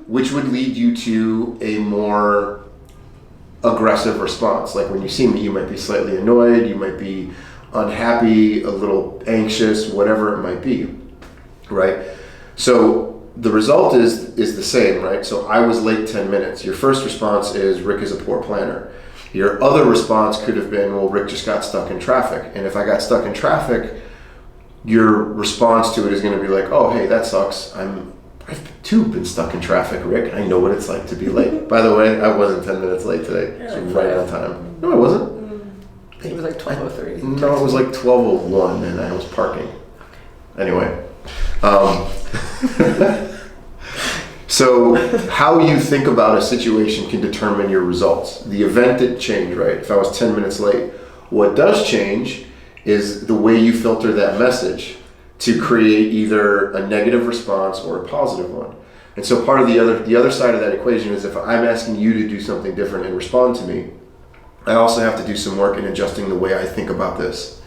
Which would lead you to a more aggressive response. Like when you see me, you might be slightly annoyed, you might be unhappy, a little anxious, whatever it might be, right? So the result is the same, right? So I was late 10 minutes. Your first response is Rick is a poor planner. Your other response could have been, well, Rick just got stuck in traffic. And if I got stuck in traffic, your response to it is going to be like, oh, hey, that sucks. I've too been stuck in traffic, Rick. I know what it's like to be late. By the way, I wasn't 10 minutes late today. So right on time. No, I wasn't. I think it was like 12:03. No, it was like 12:01 and I was parking. Anyway. So how you think about a situation can determine your results. The event didn't change, right? If I was 10 minutes late, what does change is the way you filter that message to create either a negative response or a positive one. And so part of the other side of that equation is if I'm asking you to do something different and respond to me, I also have to do some work in adjusting the way I think about this.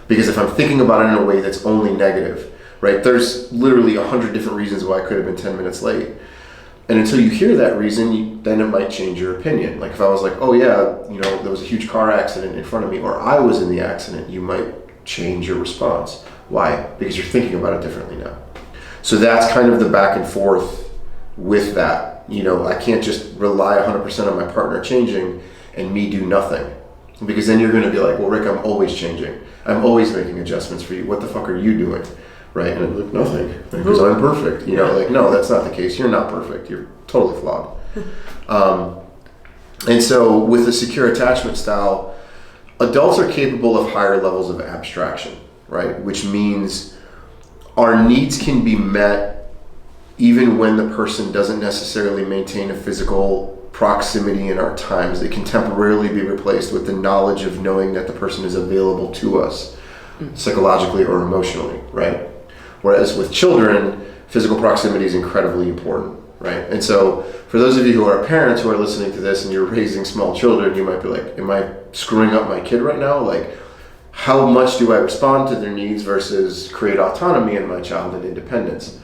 Because if I'm thinking about it in a way that's only negative, right, there's literally 100 different reasons why I could have been 10 minutes late. And until you hear that reason, then it might change your opinion. Like if I was like, oh yeah, there was a huge car accident in front of me, or I was in the accident, you might change your response. Why? Because you're thinking about it differently now. So that's kind of the back and forth with that. I can't just rely 100% on my partner changing and me do nothing. Because then you're going to be like, well, Rick, I'm always changing. I'm always making adjustments for you. What the fuck are you doing? Right? And I'm like, nothing. Because I'm perfect. No, that's not the case. You're not perfect. You're totally flawed. And so with the secure attachment style, adults are capable of higher levels of abstraction, right? Which means our needs can be met even when the person doesn't necessarily maintain a physical proximity in our times. They can temporarily be replaced with the knowledge of knowing that the person is available to us psychologically or emotionally, right? Whereas with children, physical proximity is incredibly important, right? And so for those of you who are parents who are listening to this and you're raising small children, you might be like, am I screwing up my kid right now? Like, how much do I respond to their needs versus create autonomy in my child and independence?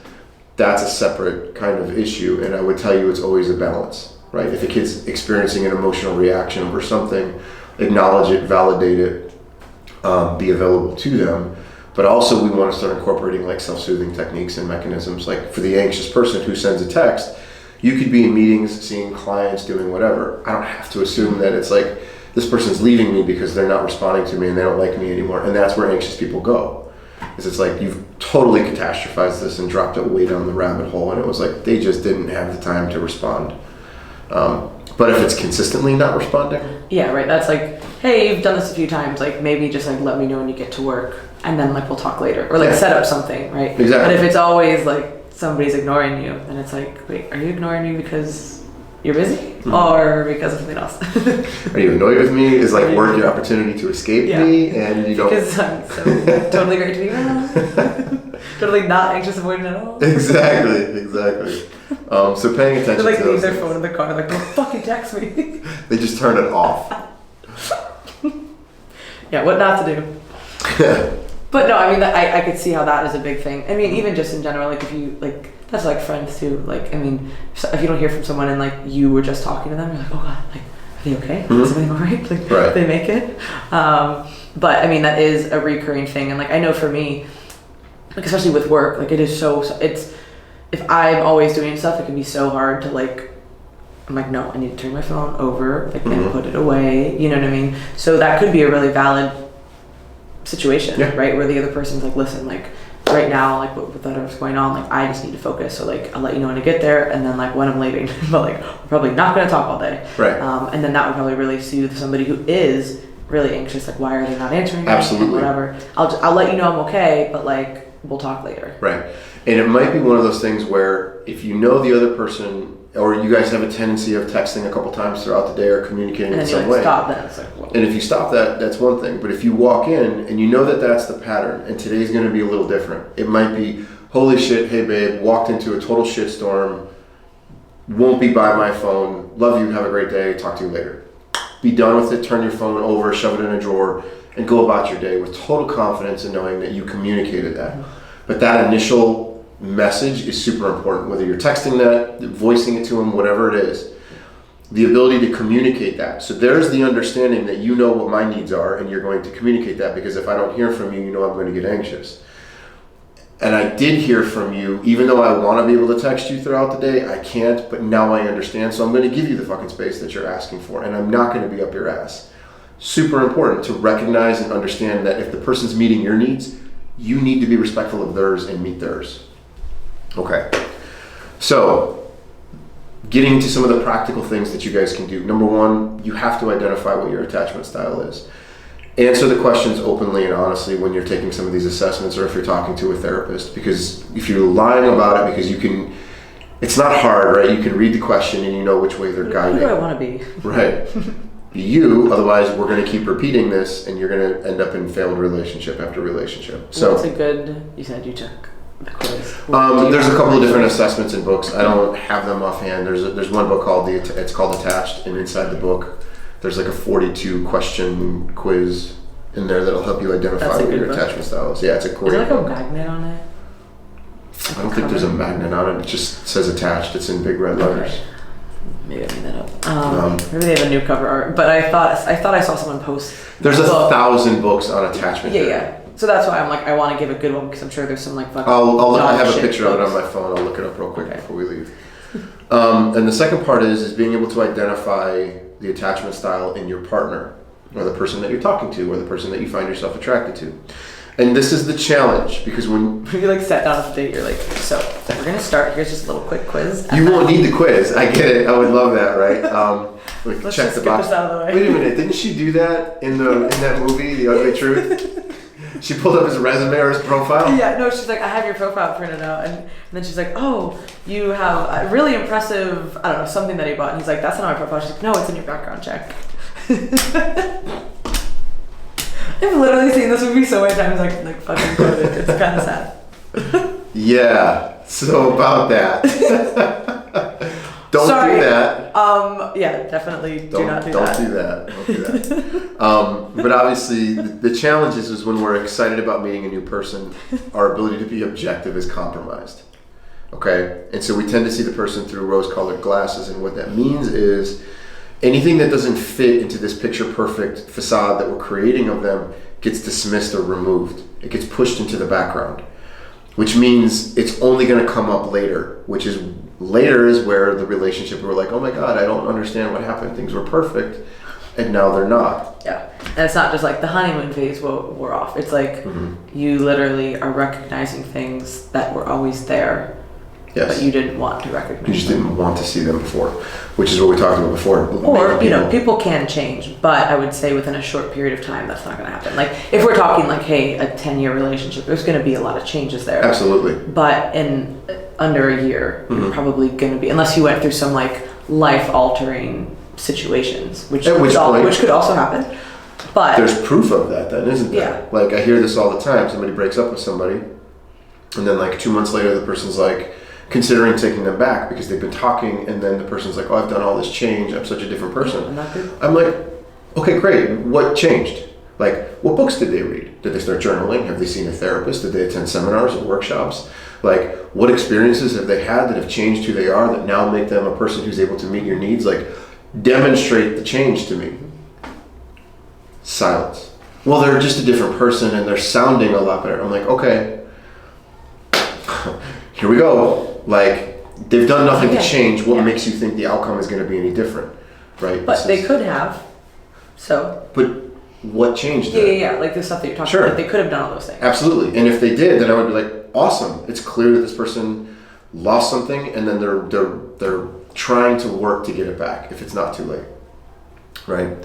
That's a separate kind of issue, and I would tell you it's always a balance, right? If a kid's experiencing an emotional reaction over something, acknowledge it, validate it, be available to them. But also we want to start incorporating like self-soothing techniques and mechanisms. Like for the anxious person who sends a text, you could be in meetings, seeing clients, doing whatever. I don't have to assume that it's like this person's leaving me because they're not responding to me and they don't like me anymore. And that's where anxious people go. Is it's like you've totally catastrophized this and dropped it way down the rabbit hole, and it was like they just didn't have the time to respond. But if it's consistently not responding, yeah, right. That's like, hey, you've done this a few times. Like maybe just like let me know when you get to work, and then like we'll talk later, or like set up something, right? Exactly. But if it's always like somebody's ignoring you, then it's like, wait, are you ignoring me because you're busy, or because of something else? Are you annoyed with me? Is like work your opportunity to escape me, and you don't? Because I'm so totally great to be around. Totally not anxious avoidant at all. Exactly. So paying attention. They like to leave those their things. phone in the car. Like, don't fucking text me. They just turn it off. Yeah, what not to do. But no, I mean, I could see how that is a big thing. I mean, even just in general, like if you like, that's like friends too. Like, I mean, if you don't hear from someone and like you were just talking to them, you're like, oh god, like, are they okay? Is everything all right? Like, right. They make it. But I mean, that is a recurring thing, and like I know for me, like especially with work, like it is so it's if I'm always doing stuff, it can be so hard to like. I'm like, no, I need to turn my phone over, like, and put it away. You know what I mean? So that could be a really valid situation, right? Where the other person's like, listen, like right now, like with whatever's going on, like I just need to focus. So like I'll let you know when I get there, and then like when I'm leaving, but like we're probably not going to talk all day, right? And then that would probably really soothe somebody who is really anxious. Like, why are they not answering me? Absolutely. Whatever. I'll let you know I'm okay, but like we'll talk later. Right. And it might be one of those things where if you know the other person, or you guys have a tendency of texting a couple times throughout the day or communicating in some way. Stop that. It's like, whoa. And if you stop that, that's one thing. But if you walk in and you know that that's the pattern, and today's going to be a little different. It might be, holy shit, hey babe, walked into a total shitstorm, won't be by my phone, love you, have a great day, talk to you later. Be done with it, turn your phone over, shove it in a drawer, and go about your day with total confidence in knowing that you communicated that. But that initial message is super important, whether you're texting that, voicing it to them, whatever it is. The ability to communicate that. So there's the understanding that you know what my needs are and you're going to communicate that, because if I don't hear from you, you know I'm going to get anxious. And I did hear from you, even though I want to be able to text you throughout the day, I can't, but now I understand, so I'm going to give you the fucking space that you're asking for, and I'm not going to be up your ass. Super important to recognize and understand that if the person's meeting your needs, you need to be respectful of theirs and meet theirs. Okay, so getting into some of the practical things that you guys can do. Number one, you have to identify what your attachment style is. Answer the questions openly and honestly when you're taking some of these assessments, or if you're talking to a therapist, because if you're lying about it, because you can, it's not hard, right? You can read the question and you know which way they're guiding. Who do I want to be? Right. Be you, otherwise we're going to keep repeating this and you're going to end up in failed relationship after relationship. So what's a good, you said you took the quiz. There's a couple of different assessments in books. I don't have them offhand. There's one book called it's called Attached, and inside the book there's like a 42 question quiz in there that'll help you identify what your attachment style is. Yeah, it's a great book. Is there like book. a magnet on it? I don't think there's a magnet on it. It just says attached. It's in big red letters. Okay. Maybe I made that up. Maybe they have a new cover art, but I thought I saw someone post. There's 1,000 books on attachment. Yeah. So that's why I'm like, I want to give a good one, because I'm sure there's some like fucking. I have a picture of it on my phone. I'll look it up real quick before we leave. And the second part is being able to identify the attachment style in your partner, or the person that you're talking to, or the person that you find yourself attracted to. And this is the challenge, because when you like sat down at the date, you're like, so we're gonna start. Here's just a little quick quiz. You won't need the quiz. I get it. I would love that, right? Let's check just the get box. this out of the way. Wait a minute. Didn't she do that in that movie, The Ugly Truth? She pulled up his resume or his profile? Yeah, no, she's like, I have your profile printed out. And then she's like, oh, you have a really impressive, I don't know, something that he bought. And he's like, that's not my profile. She's like, no, it's in your background check. I've literally seen this movie so many times, like fucking quoted. It's kind of sad. Yeah, so about that. Don't do that. Yeah, definitely do not do that. Don't do that. Don't do that. But obviously, the challenge is when we're excited about meeting a new person, our ability to be objective is compromised. Okay? And so we tend to see the person through rose-colored glasses, and what that means is anything that doesn't fit into this picture perfect facade that we're creating of them gets dismissed or removed. It gets pushed into the background, which means it's only going to come up later, which is later is where the relationship, we're like, oh my God, I don't understand what happened. Things were perfect and now they're not. Yeah. And it's not just like the honeymoon phase wore off. It's like you literally are recognizing things that were always there. Yes. But you didn't want to recognize You just didn't want to see them before, which is what we talked about before. Or, people can change, but I would say within a short period of time, that's not going to happen. Like, if we're talking like, hey, a 10-year relationship, there's going to be a lot of changes there. Absolutely. But in under a year, you're probably going to be, unless you went through some like life-altering situations, which could also happen. But there's proof of that then, isn't there? Yeah. Like, I hear this all the time. Somebody breaks up with somebody, and then like 2 months later, the person's like, considering taking them back because they've been talking, and then the person's like, oh, I've done all this change, I'm such a different person. I'm like, okay, great, what changed? Like, what books did they read? Did they start journaling? Have they seen a therapist? Did they attend seminars or workshops? Like, what experiences have they had that have changed who they are that now make them a person who's able to meet your needs? Like, demonstrate the change to me. Silence. Well, they're just a different person and they're sounding a lot better. I'm like, okay, here we go. Like, they've done nothing to change. What makes you think the outcome is going to be any different, right? But they could have. So. But what changed? Yeah. Like the stuff that you're talking about. Like, they could have done all those things. Absolutely. And if they did, then I would be like, awesome. It's clear that this person lost something, and then they're trying to work to get it back if it's not too late, right?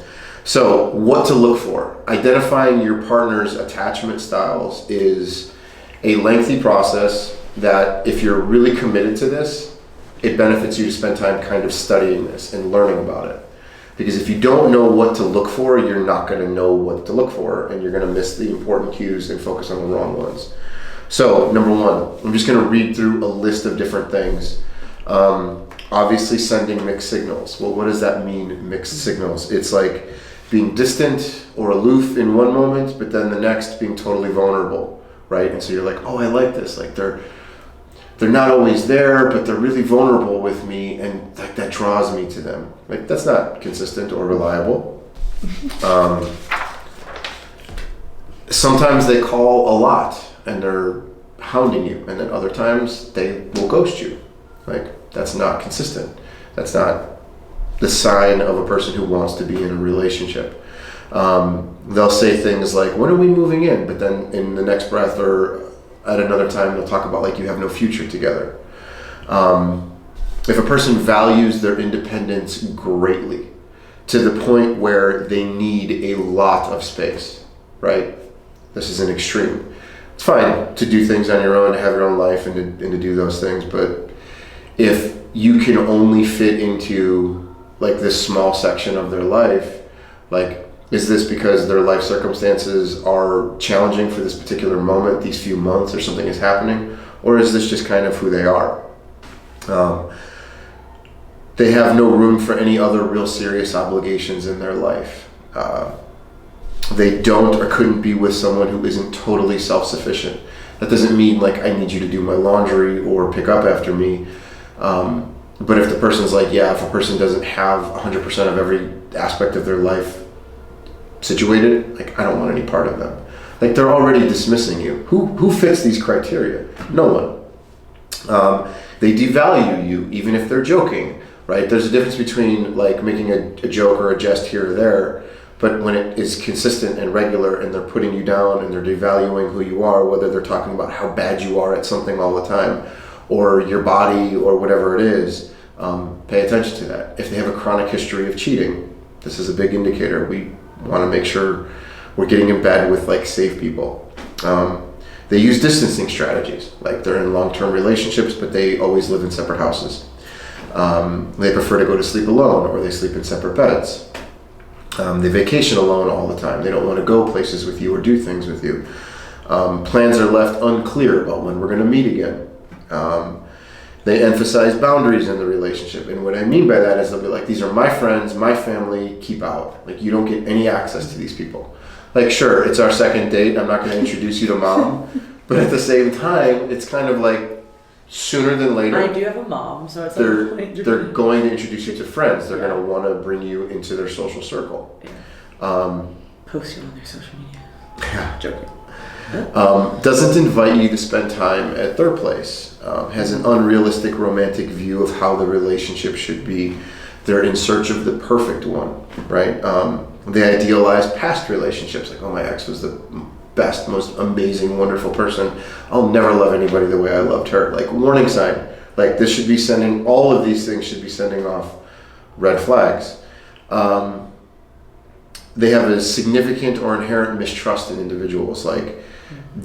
So, what to look for? Identifying your partner's attachment styles is a lengthy process that if you're really committed to this, it benefits you to spend time kind of studying this and learning about it. Because if you don't know what to look for, you're not going to know what to look for, and you're going to miss the important cues and focus on the wrong ones. So, number one, I'm just going to read through a list of different things. Obviously, sending mixed signals. Well, what does that mean, mixed signals? It's like being distant or aloof in one moment, but then the next being totally vulnerable, right? And so you're like, oh, I like this. Like, they're not always there, but they're really vulnerable with me, and like that draws me to them. Like, that's not consistent or reliable. Sometimes they call a lot and they're hounding you, and then other times they will ghost you. Like, that's not consistent. That's not the sign of a person who wants to be in a relationship. They'll say things like, when are we moving in? But then in the next breath or at another time, they'll talk about like you have no future together. If a person values their independence greatly to the point where they need a lot of space, right? This is an extreme. It's fine to do things on your own, to have your own life and to do those things, but if you can only fit into like this small section of their life, like, is this because their life circumstances are challenging for this particular moment, these few months, or something is happening? Or is this just kind of who they are? They have no room for any other real serious obligations in their life. They don't or couldn't be with someone who isn't totally self-sufficient. That doesn't mean like, I need you to do my laundry or pick up after me. But if the person's like, yeah, if a person doesn't have 100% of every aspect of their life situated, like, I don't want any part of them. Like, they're already dismissing you. Who fits these criteria? No one. They devalue you, even if they're joking, right? There's a difference between like making a joke or a jest here or there, but when it is consistent and regular and they're putting you down and they're devaluing who you are, whether they're talking about how bad you are at something all the time or your body or whatever it is, pay attention to that. If they have a chronic history of cheating, this is a big indicator. We want to make sure we're getting in bed with like safe people. They use distancing strategies, like they're in long-term relationships, but they always live in separate houses. They prefer to go to sleep alone, or they sleep in separate beds. They vacation alone all the time. They don't want to go places with you or do things with you. Plans are left unclear about when we're going to meet again. They emphasize boundaries in the relationship. And what I mean by that is they'll be like, these are my friends, my family, keep out. Like, you don't get any access to these people. Like, sure, it's our second date. I'm not going to introduce you to mom. But at the same time, it's kind of like, sooner than later. I do have a mom, so it's they're like going to introduce you to friends. They're going to want to bring you into their social circle. Yeah. Post you on their social media. Yeah. Joking. Doesn't invite you to spend time at their place. Has an unrealistic romantic view of how the relationship should be. They're in search of the perfect one, right? They idealize past relationships, like, oh, my ex was the best, most amazing, wonderful person. I'll never love anybody the way I loved her. Like, warning sign. Like, this should be sending, all of these things should be sending off red flags. They have a significant or inherent mistrust in individuals. Like,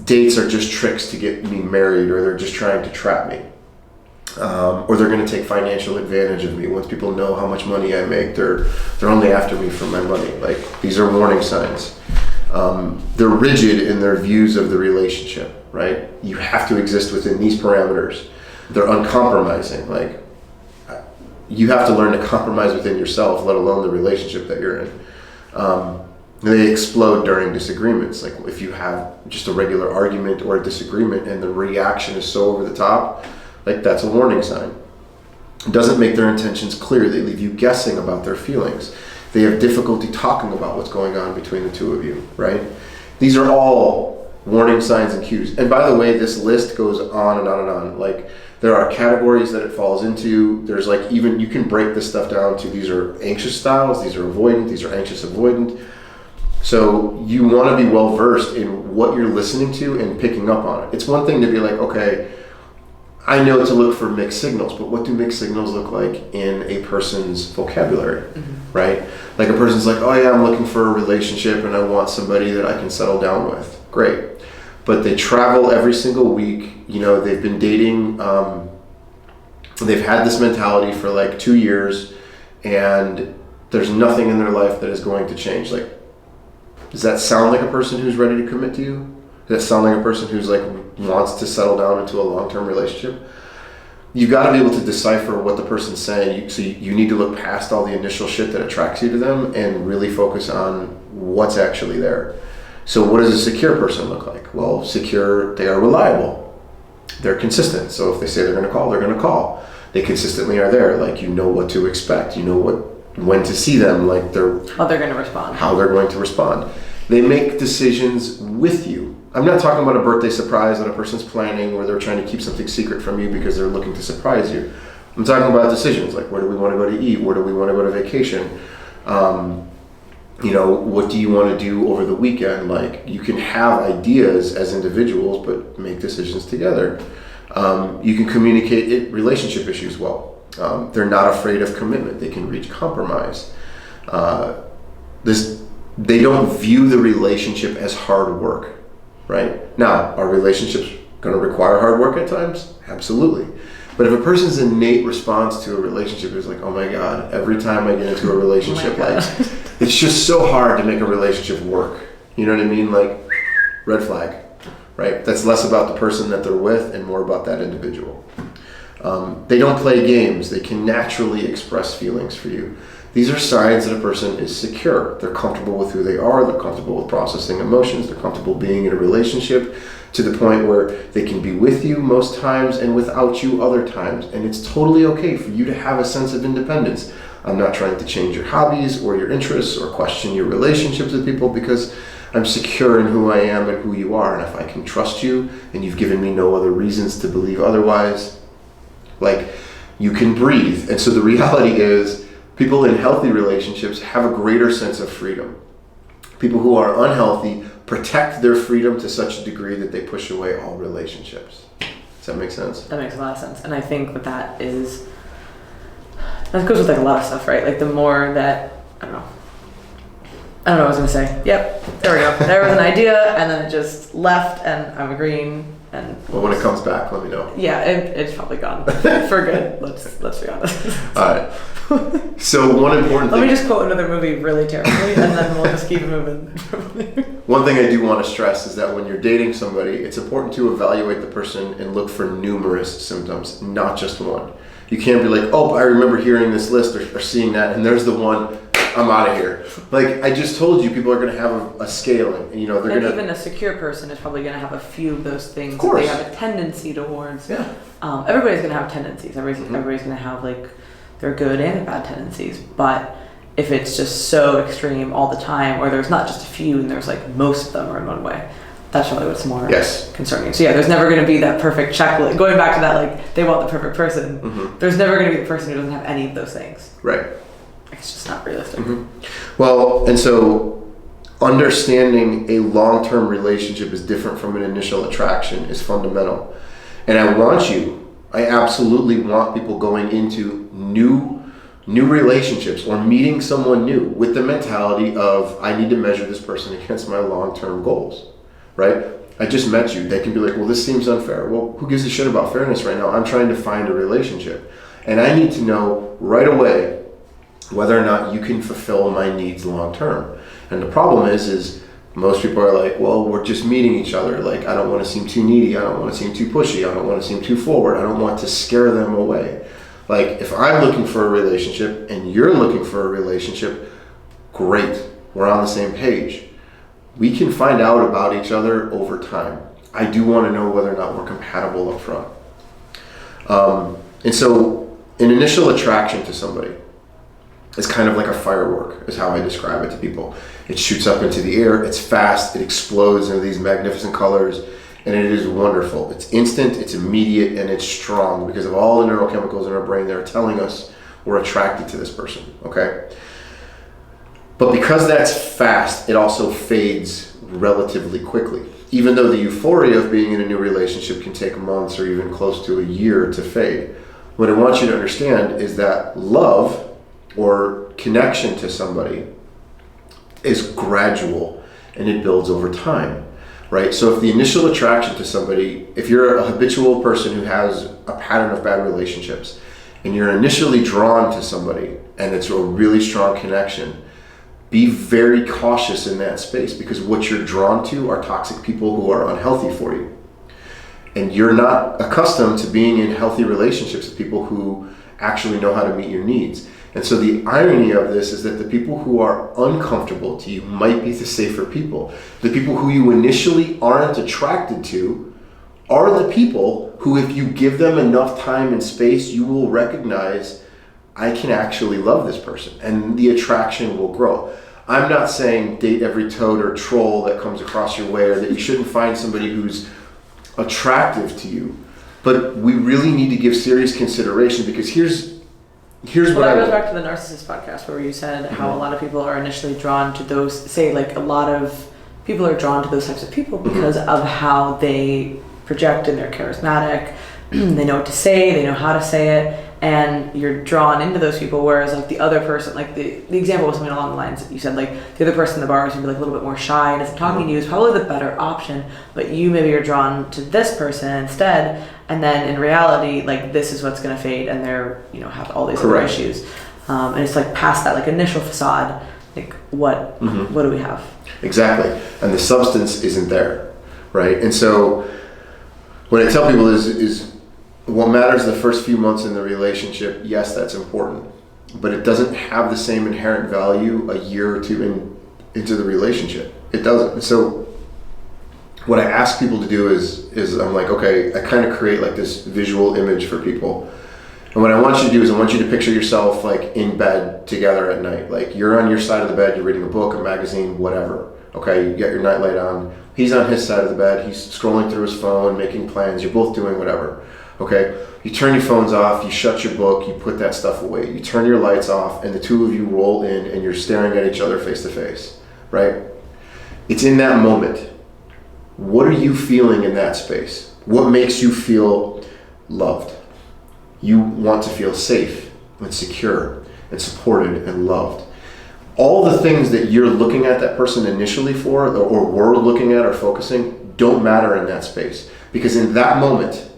dates are just tricks to get me married, or they're just trying to trap me. Or they're going to take financial advantage of me. Once people know how much money I make, they're only after me for my money. Like, these are warning signs. They're rigid in their views of the relationship, right? You have to exist within these parameters. They're uncompromising. Like, you have to learn to compromise within yourself, let alone the relationship that you're in. They explode during disagreements. Like, if you have just a regular argument or a disagreement and the reaction is so over the top, like, that's a warning sign. It doesn't make their intentions clear. They leave you guessing about their feelings. They have difficulty talking about what's going on between the two of you, right? These are all warning signs and cues. And by the way, this list goes on and on and on. Like, there are categories that it falls into. There's like, even, you can break this stuff down to, these are anxious styles, these are avoidant, these are anxious avoidant. So you want to be well versed in what you're listening to and picking up on it. It's one thing to be like, okay, I know to look for mixed signals, but what do mixed signals look like in a person's vocabulary, right? Like, a person's like, oh yeah, I'm looking for a relationship and I want somebody that I can settle down with. Great. But they travel every single week. You know, they've been dating, they've had this mentality for like 2 years, and there's nothing in their life that is going to change. Like, does that sound like a person who's ready to commit to you? Does that sound like a person who's like wants to settle down into a long-term relationship? You've got to be able to decipher what the person's saying. So you need to look past all the initial shit that attracts you to them and really focus on what's actually there. So what does a secure person look like? Well, secure, they are reliable. They're consistent. So if they say they're going to call, they're going to call. They consistently are there. Like, you know what to expect. You know when to see them. Like, how they're going to respond. How they're going to respond. They make decisions with you. I'm not talking about a birthday surprise that a person's planning where they're trying to keep something secret from you because they're looking to surprise you. I'm talking about decisions, like, where do we want to go to eat? Where do we want to go to vacation? You know, what do you want to do over the weekend? Like, you can have ideas as individuals, but make decisions together. You can communicate relationship issues well. They're not afraid of commitment. They can reach compromise. They don't view the relationship as hard work, right? Now, are relationships going to require hard work at times? Absolutely. But if a person's innate response to a relationship is like, oh my God, every time I get into a relationship, like, it's just so hard to make a relationship work. You know what I mean? Like, red flag, right? That's less about the person that they're with and more about that individual. They don't play games. They can naturally express feelings for you. These are signs that a person is secure. They're comfortable with who they are. They're comfortable with processing emotions. They're comfortable being in a relationship to the point where they can be with you most times and without you other times. And it's totally okay for you to have a sense of independence. I'm not trying to change your hobbies or your interests or question your relationships with people, because I'm secure in who I am and who you are. And if I can trust you and you've given me no other reasons to believe otherwise, like, you can breathe. And so the reality is, people in healthy relationships have a greater sense of freedom. People who are unhealthy protect their freedom to such a degree that they push away all relationships. Does that make sense? That makes a lot of sense. And I think that goes with like a lot of stuff, right? Like, the more that, I don't know what I was going to say. Yep, there we go. There was an idea, and then it just left, and I'm agreeing. And well, when it comes back, let me know. Yeah, it's probably gone for good. Let's be honest. All right. So one important thing. Let me just quote another movie really terribly, and then we'll just keep moving. One thing I do want to stress is that when you're dating somebody, it's important to evaluate the person and look for numerous symptoms, not just one. You can't be like, oh, I remember hearing this list or seeing that, and there's the one. I'm out of here. Like I just told you, people are going to have a scaling. You know, they're and going to. even a secure person is probably going to have a few of those things. Of course. That they have a tendency towards. Yeah. Everybody's going to have tendencies. Everybody's going to have like their good and bad tendencies. But if it's just so extreme all the time, or there's not just a few and there's like most of them are in one way, that's really what's more concerning. So yeah, there's never going to be that perfect checklist. Going back to that, like they want the perfect person. There's never going to be the person who doesn't have any of those things. Right. It's just not realistic. Well, and so understanding a long-term relationship is different from an initial attraction is fundamental. And I absolutely want people going into new relationships or meeting someone new with the mentality of, I need to measure this person against my long-term goals, right? I just met you. They can be like, well, this seems unfair. Well, who gives a shit about fairness right now? I'm trying to find a relationship. And I need to know right away whether or not you can fulfill my needs long-term. And the problem is most people are like, well, we're just meeting each other. Like, I don't want to seem too needy. I don't want to seem too pushy. I don't want to seem too forward. I don't want to scare them away. Like, if I'm looking for a relationship and you're looking for a relationship, great. We're on the same page. We can find out about each other over time. I do want to know whether or not we're compatible up front. And so an initial attraction to somebody is kind of like a firework, is how I describe it to people. It shoots up into the air, it's fast, it explodes into these magnificent colors, and it is wonderful. It's instant, it's immediate, and it's strong because of all the neurochemicals in our brain that are telling us we're attracted to this person, okay? But because that's fast, it also fades relatively quickly. Even though the euphoria of being in a new relationship can take months or even close to a year to fade. What I want you to understand is that love or connection to somebody is gradual and it builds over time, right? So if the initial attraction to somebody, if you're a habitual person who has a pattern of bad relationships and you're initially drawn to somebody and it's a really strong connection, be very cautious in that space because what you're drawn to are toxic people who are unhealthy for you. And you're not accustomed to being in healthy relationships with people who actually know how to meet your needs. And so the irony of this is that the people who are uncomfortable to you might be the safer people. The people who you initially aren't attracted to are the people who, if you give them enough time and space, you will recognize, I can actually love this person, and the attraction will grow. I'm not saying date every toad or troll that comes across your way, or that you shouldn't find somebody who's attractive to you, but we really need to give serious consideration because here's what that goes back to the narcissist podcast where you said how a lot of people are initially drawn to those, say like a lot of people are drawn to those types of people because of how they project and they're charismatic, they know what to say, they know how to say it, and you're drawn into those people, whereas like the other person, like the example was something along the lines that you said, like the other person in the bar is gonna be like a little bit more shy and isn't talking to you is probably the better option, but you maybe are drawn to this person instead, and then in reality, like this is what's gonna fade, and they're, you know, have all these other issues, and it's like past that like initial facade, like what do we have? Exactly, and the substance isn't there, right? And so what I tell people is what matters the first few months in the relationship, yes, that's important, but it doesn't have the same inherent value a year or two into the relationship. It doesn't. And so what I ask people to do is I'm like, okay, I kind of create like this visual image for people. And what I want you to do is I want you to picture yourself like in bed together at night. Like you're on your side of the bed, you're reading a book, a magazine, whatever. Okay, you got your nightlight on. He's on his side of the bed. He's scrolling through his phone, making plans. You're both doing whatever. Okay, you turn your phones off, you shut your book, you put that stuff away. You turn your lights off, and the two of you roll in, and you're staring at each other face to face, right? It's in that moment. What are you feeling in that space? What makes you feel loved? You want to feel safe and secure and supported and loved. All the things that you're looking at that person initially for, or were looking at or focusing, don't matter in that space. Because in that moment,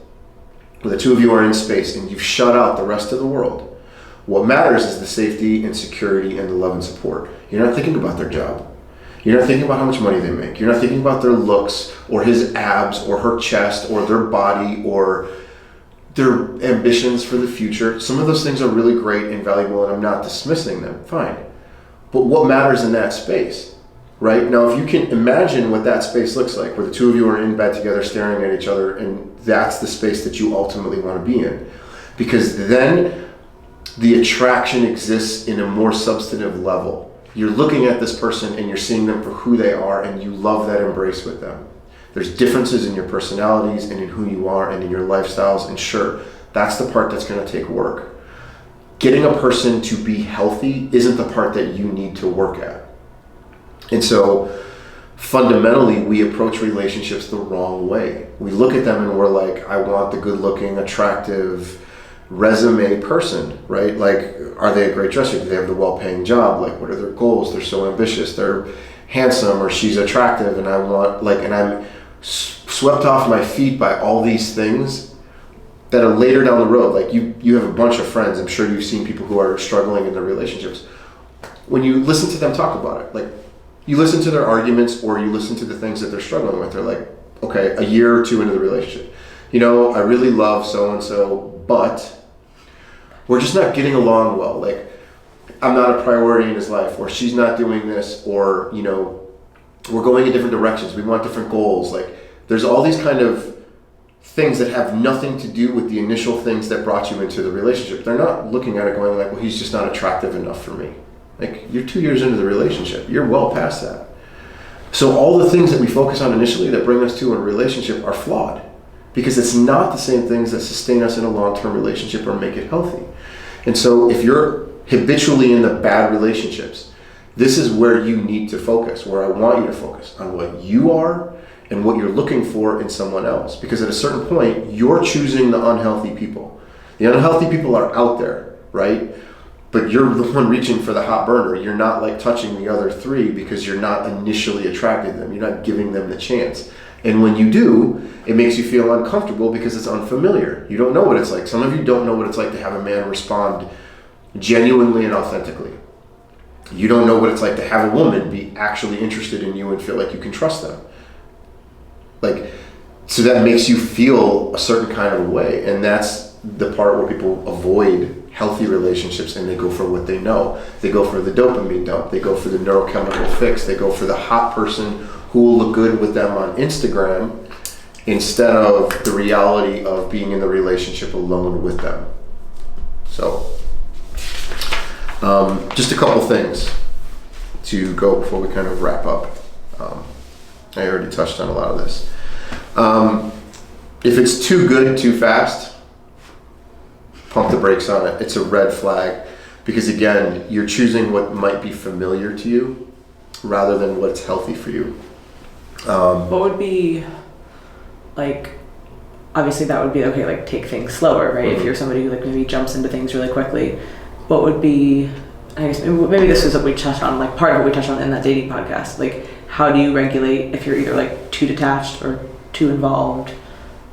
where the two of you are in space and you've shut out the rest of the world, what matters is the safety and security and the love and support. You're not thinking about their job. You're not thinking about how much money they make. You're not thinking about their looks or his abs or her chest or their body or their ambitions for the future. Some of those things are really great and valuable, and I'm not dismissing them. Fine. But what matters in that space, right? Now, if you can imagine what that space looks like, where the two of you are in bed together staring at each other, and that's the space that you ultimately want to be in. Because then the attraction exists in a more substantive level. You're looking at this person and you're seeing them for who they are, and you love that embrace with them. There's differences in your personalities and in who you are and in your lifestyles, and sure, that's the part that's going to take work. Getting a person to be healthy isn't the part that you need to work at. And so fundamentally, we approach relationships the wrong way. We look at them and we're like, I want the good-looking, attractive, resume person, right? Like, are they a great dresser? Do they have the well-paying job? Like, what are their goals? They're so ambitious. They're handsome, or she's attractive, and I want, like, and I'm swept off my feet by all these things that are later down the road. Like, you have a bunch of friends. I'm sure you've seen people who are struggling in their relationships. When you listen to them talk about it, like, you listen to their arguments, or you listen to the things that they're struggling with. They're like, okay, a year or two into the relationship, you know, I really love so-and-so, but we're just not getting along well. Like, I'm not a priority in his life, or she's not doing this, or, you know, we're going in different directions. We want different goals. Like, there's all these kind of things that have nothing to do with the initial things that brought you into the relationship. They're not looking at it going like, well, he's just not attractive enough for me. Like, you're 2 years into the relationship. You're well past that. So all the things that we focus on initially that bring us to a relationship are flawed, because it's not the same things that sustain us in a long-term relationship or make it healthy. And so if you're habitually in the bad relationships, this is where you need to focus, where I want you to focus on what you are and what you're looking for in someone else. Because at a certain point, you're choosing the unhealthy people. The unhealthy people are out there, right? But you're the one reaching for the hot burner. You're not like touching the other three because you're not initially attracted to them. You're not giving them the chance. And when you do, it makes you feel uncomfortable because it's unfamiliar. You don't know what it's like. Some of you don't know what it's like to have a man respond genuinely and authentically. You don't know what it's like to have a woman be actually interested in you and feel like you can trust them. Like, so that makes you feel a certain kind of way. And that's the part where people avoid healthy relationships, and they go for what they know. They go for the dopamine dump. They go for the neurochemical fix. They go for the hot person who will look good with them on Instagram, instead of the reality of being in the relationship alone with them. So, just a couple things to go before we kind of wrap up. I already touched on a lot of this. If it's too good too fast, pump the brakes on it. It's a red flag, because again, you're choosing what might be familiar to you rather than what's healthy for you. What would be, like, obviously that would be okay, like, take things slower, right? Mm-hmm. If you're somebody who, like, maybe jumps into things really quickly, what would be, I guess maybe this is what we touched on, like part of what we touched on in that dating podcast. Like, how do you regulate if you're either like too detached or too involved,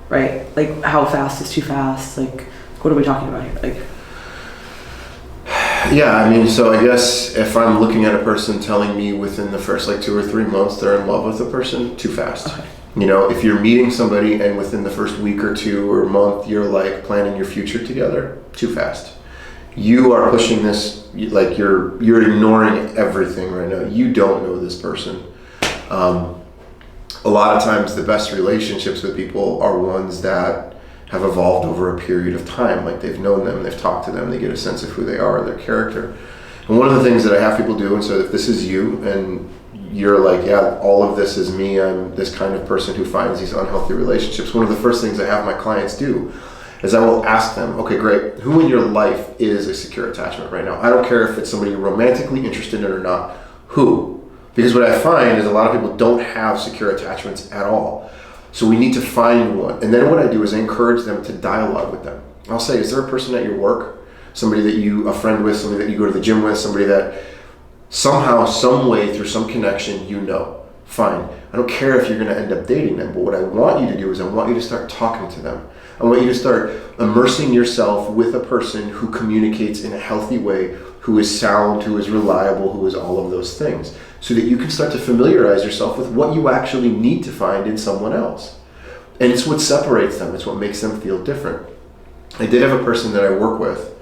right? Like, how fast is too fast? Like, what are we talking about here? Like, yeah, I mean, so I guess if I'm looking at a person telling me within the first like 2 or 3 months they're in love with a person, too fast. Okay. You know, if you're meeting somebody and within the first week or 2 or month you're like planning your future together, too fast. You are pushing this, like you're ignoring everything right now. You don't know this person. A lot of times the best relationships with people are ones that have evolved over a period of time. Like, they've known them, they've talked to them, they get a sense of who they are, their character. And one of the things that I have people do, and so if this is you and you're like, yeah, all of this is me, I'm this kind of person who finds these unhealthy relationships, one of the first things I have my clients do is I will ask them, okay, great, who in your life is a secure attachment right now? I don't care if it's somebody you're romantically interested in or not. Who? Because what I find is a lot of people don't have secure attachments at all. So we need to find one. And then what I do is I encourage them to dialogue with them. I'll say, is there a person at your work, somebody that you, a friend with, somebody that you go to the gym with, somebody that somehow, some way, through some connection, you know? Fine. I don't care if you're going to end up dating them, but what I want you to do is I want you to start talking to them. I want you to start immersing yourself with a person who communicates in a healthy way, who is sound, who is reliable, who is all of those things, so that you can start to familiarize yourself with what you actually need to find in someone else. And it's what separates them. It's what makes them feel different. I did have a person that I work with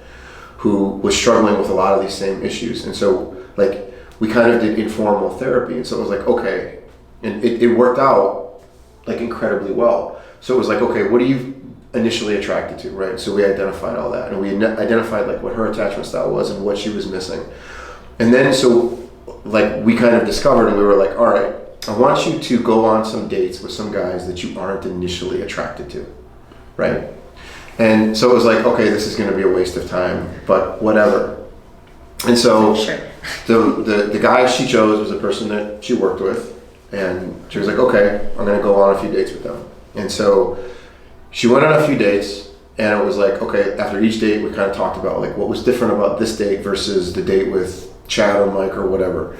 who was struggling with a lot of these same issues. And so, like, we kind of did informal therapy. And so it was like, okay, and it worked out like incredibly well. So it was like, okay, what are you initially attracted to, right? So we identified all that, and we identified like what her attachment style was and what she was missing. And then so like we kind of discovered, and we were like, all right, I want you to go on some dates with some guys that you aren't initially attracted to, right? And so it was like, okay, this is going to be a waste of time, but whatever. And so Sure. the guy she chose was a person that she worked with, and she was like, okay, I'm going to go on a few dates with them. And so she went on a few dates, and it was like, okay, after each date, we kind of talked about like what was different about this date versus the date with Chad or Mike or whatever.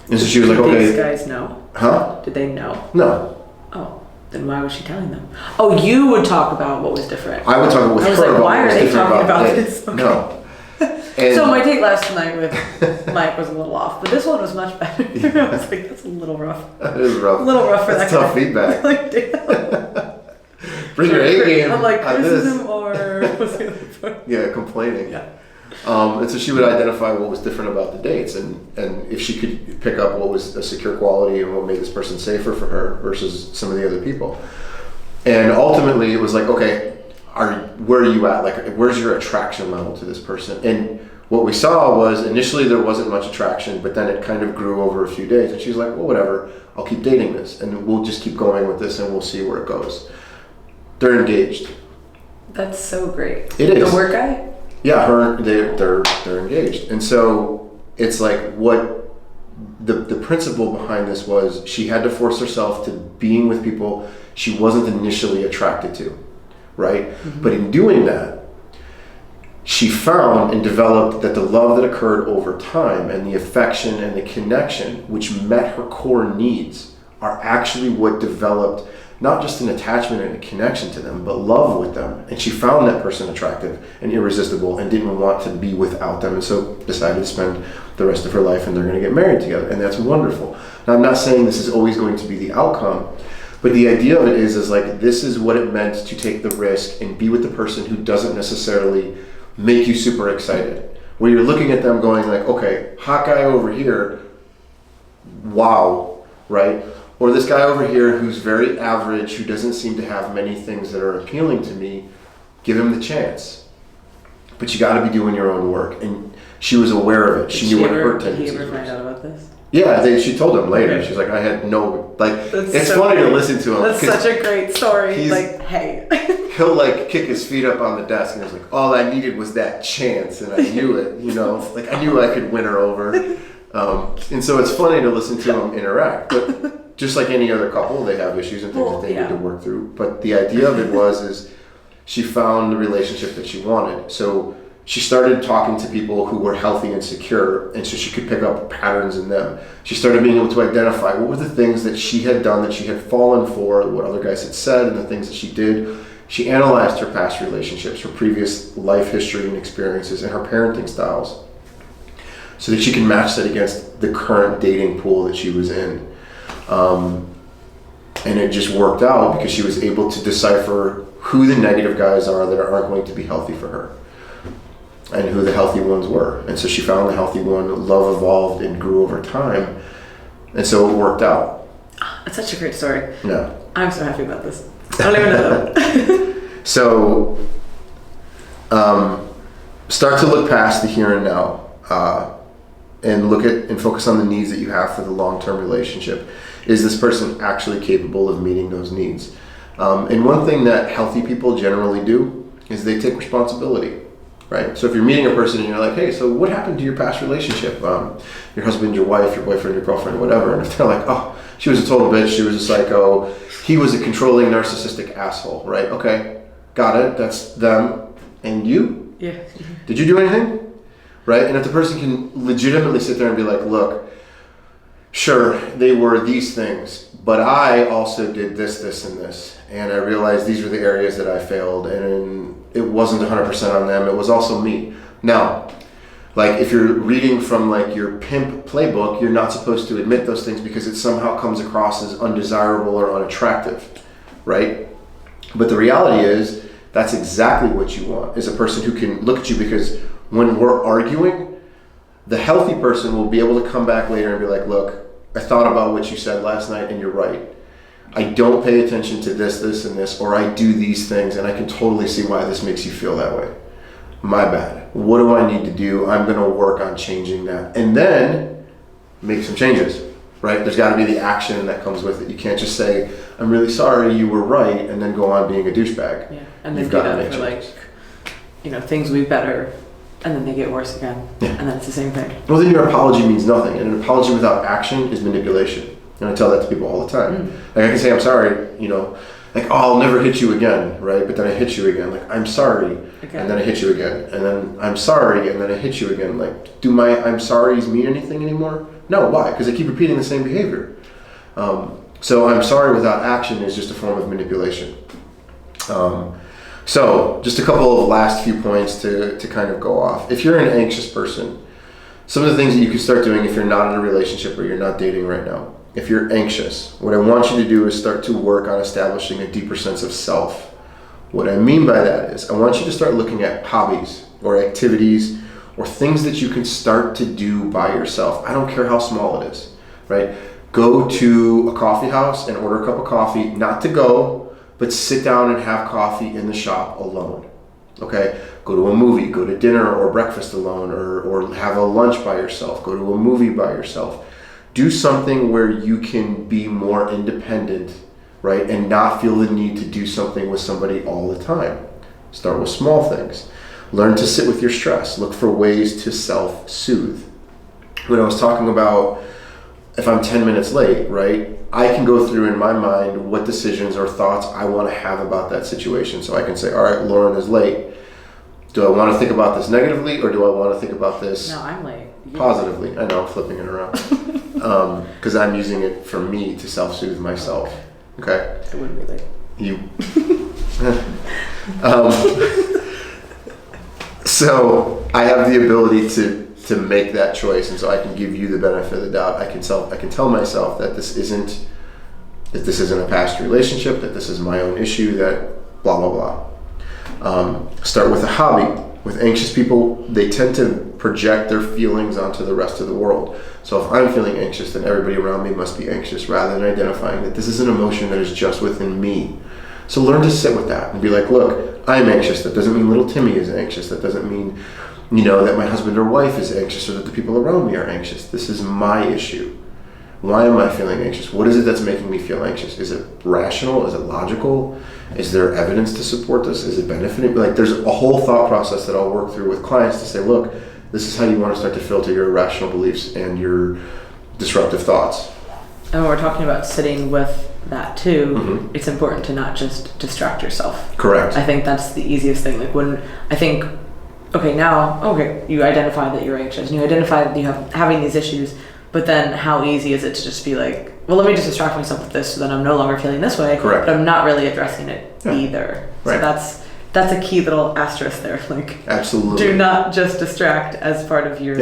And so she was like, okay. Did these guys know? Huh? Did they know? No. Oh, then why was she telling them? Oh, you would talk about what was different. I would talk with her like, about why what are was they different talking about the this? date. Okay. No. And So my date last night with Mike was a little off, but this one was much better. Yeah. I was like, that's a little rough. That is rough. A little rough for That's that tough guy. feedback. Like, damn. Bring your A game. I'm like, on this. criticism or what's the other part? Yeah, complaining. Yeah. And so she would identify what was different about the dates, and if she could pick up what was a secure quality and what made this person safer for her versus some of the other people. And ultimately it was like, okay, where are you at? Like, where's your attraction level to this person? And what we saw was initially there wasn't much attraction, but then it kind of grew over a few days. And she's like, well, whatever, I'll keep dating this, and we'll just keep going with this, and we'll see where it goes. They're engaged. That's so great. It is. The work guy? Yeah, they're engaged. And so it's like what the principle behind this was, she had to force herself to being with people she wasn't initially attracted to, right? Mm-hmm. But in doing that, she found and developed that the love that occurred over time and the affection and the connection, which met her core needs, are actually what developed not just an attachment and a connection to them, but love with them. And she found that person attractive and irresistible and didn't want to be without them, and so decided to spend the rest of her life, and they're going to get married together, and that's wonderful. Now, I'm not saying this is always going to be the outcome, but the idea of it is like, this is what it meant to take the risk and be with the person who doesn't necessarily make you super excited, where you're looking at them going like, okay, hot guy over here, wow, right? Or this guy over here who's very average, who doesn't seem to have many things that are appealing to me, give him the chance. But you got to be doing your own work. And she was aware of it. She knew what her tendencies were. Did he ever find out about this? Yeah, she told him later. Okay. She's like, I had no, like, That's it's so funny great. to listen to him. That's such a great story. He's- Like, hey. He'll like kick his feet up on the desk and he's like, all I needed was that chance, and I knew it, you know, like I knew I could win her over. And so it's funny to listen to them interact, but just like any other couple, they have issues and things that they need to work through. But the idea of it is she found the relationship that she wanted. So she started talking to people who were healthy and secure, and so she could pick up patterns in them. She started being able to identify what were the things that she had done that she had fallen for, what other guys had said, and the things that she did. She analyzed her past relationships, her previous life history and experiences, and her parenting styles, so that she can match that against the current dating pool that she was in. And it just worked out because she was able to decipher who the negative guys are that aren't going to be healthy for her, and who the healthy ones were. And so she found the healthy one, love evolved and grew over time, and so it worked out. That's such a great story. Yeah. I'm so happy about this. I don't even know that. So, start to look past the here and now, and look at and focus on the needs that you have for the long-term relationship. Is this person actually capable of meeting those needs? And one thing that healthy people generally do is they take responsibility, right? So if you're meeting a person and you're like, hey, so what happened to your past relationship? Your husband, your wife, your boyfriend, your girlfriend, whatever. And if they're like, oh, she was a total bitch, she was a psycho, he was a controlling, narcissistic asshole, right? Okay, got it, that's them. And you? Yeah. Did you do anything? Right? And if the person can legitimately sit there and be like, look, sure, they were these things, but I also did this, this, and this. And I realized these were the areas that I failed, and it wasn't 100% on them, it was also me. Now, like if you're reading from like your pimp playbook, you're not supposed to admit those things because it somehow comes across as undesirable or unattractive, right? But the reality is, that's exactly what you want, is a person who can look at you, because when we're arguing, The healthy person will be able to come back later and be like, look, I thought about what you said last night and you're right. I don't pay attention to this, this, and this, or I do these things and I can totally see why this makes you feel that way. My bad. What do I need to do? I'm going to work on changing that. And then make some changes, right? There's got to be the action that comes with it. You can't just say, I'm really sorry, you were right, and then go on being a douchebag. Yeah, and then You've do got to that make for changes. things will be better, and then they get worse again. Yeah. And then it's the same thing. Well, then your apology means nothing. And an apology without action is manipulation. And I tell that to people all the time. Like, I can say, I'm sorry, like, oh, I'll never hit you again, right? But then I hit you again. Like, I'm sorry, and then I hit you again. And then I'm sorry, and then I hit you again. Like, do my I'm sorries mean anything anymore? No, why? Because I keep repeating the same behavior. So I'm sorry without action is just a form of manipulation. So just a couple of last few points to kind of go off. If you're an anxious person, some of the things that you can start doing if you're not in a relationship or you're not dating right now. If you're anxious, what I want you to do is start to work on establishing a deeper sense of self. What I mean by that is I want you to start looking at hobbies or activities or things that you can start to do by yourself. I don't care how small it is, right? Go to a coffee house and order a cup of coffee, not to go, but sit down and have coffee in the shop alone, okay? Go to a movie, go to dinner or breakfast alone, or have a lunch by yourself, go to a movie by yourself. Do something where you can be more independent, right? And not feel the need to do something with somebody all the time. Start with small things. Learn to sit with your stress. Look for ways to self-soothe. When I was talking about if I'm 10 minutes late, right? I can go through in my mind what decisions or thoughts I want to have about that situation. So I can say, all right, Lauren is late. Do I want to think about this negatively or do I want to think about this I'm late. positively? I know, I'm flipping it around. Because I'm using it for me to self-soothe myself. Okay? I wouldn't be late. You. So I have the ability to make that choice, and so I can give you the benefit of the doubt. I can tell myself that this isn't a past relationship, that this is my own issue, that blah blah blah. Start with a hobby. With anxious people, they tend to project their feelings onto the rest of the world. So if I'm feeling anxious, then everybody around me must be anxious, rather than identifying that this is an emotion that is just within me. So learn to sit with that and be like, look, I'm anxious. That doesn't mean little Timmy is anxious. That doesn't mean, that my husband or wife is anxious or that the people around me are anxious. This is my issue. Why am I feeling anxious? What is it that's making me feel anxious? Is it rational? Is it logical? Is there evidence to support this? Is it benefiting? Like, there's a whole thought process that I'll work through with clients to say, look, this is how you want to start to filter your irrational beliefs and your disruptive thoughts. And when we're talking about sitting with that too, it's important to not just distract yourself. Correct. I think that's the easiest thing. Like when I think, you identify that you're anxious and you identify that you have having these issues, but then how easy is it to just be like, well, let me just distract myself with this so then I'm no longer feeling this way. Correct. But I'm not really addressing it either. Right. So that's a key little asterisk there. Like, absolutely. Do not just distract as part of your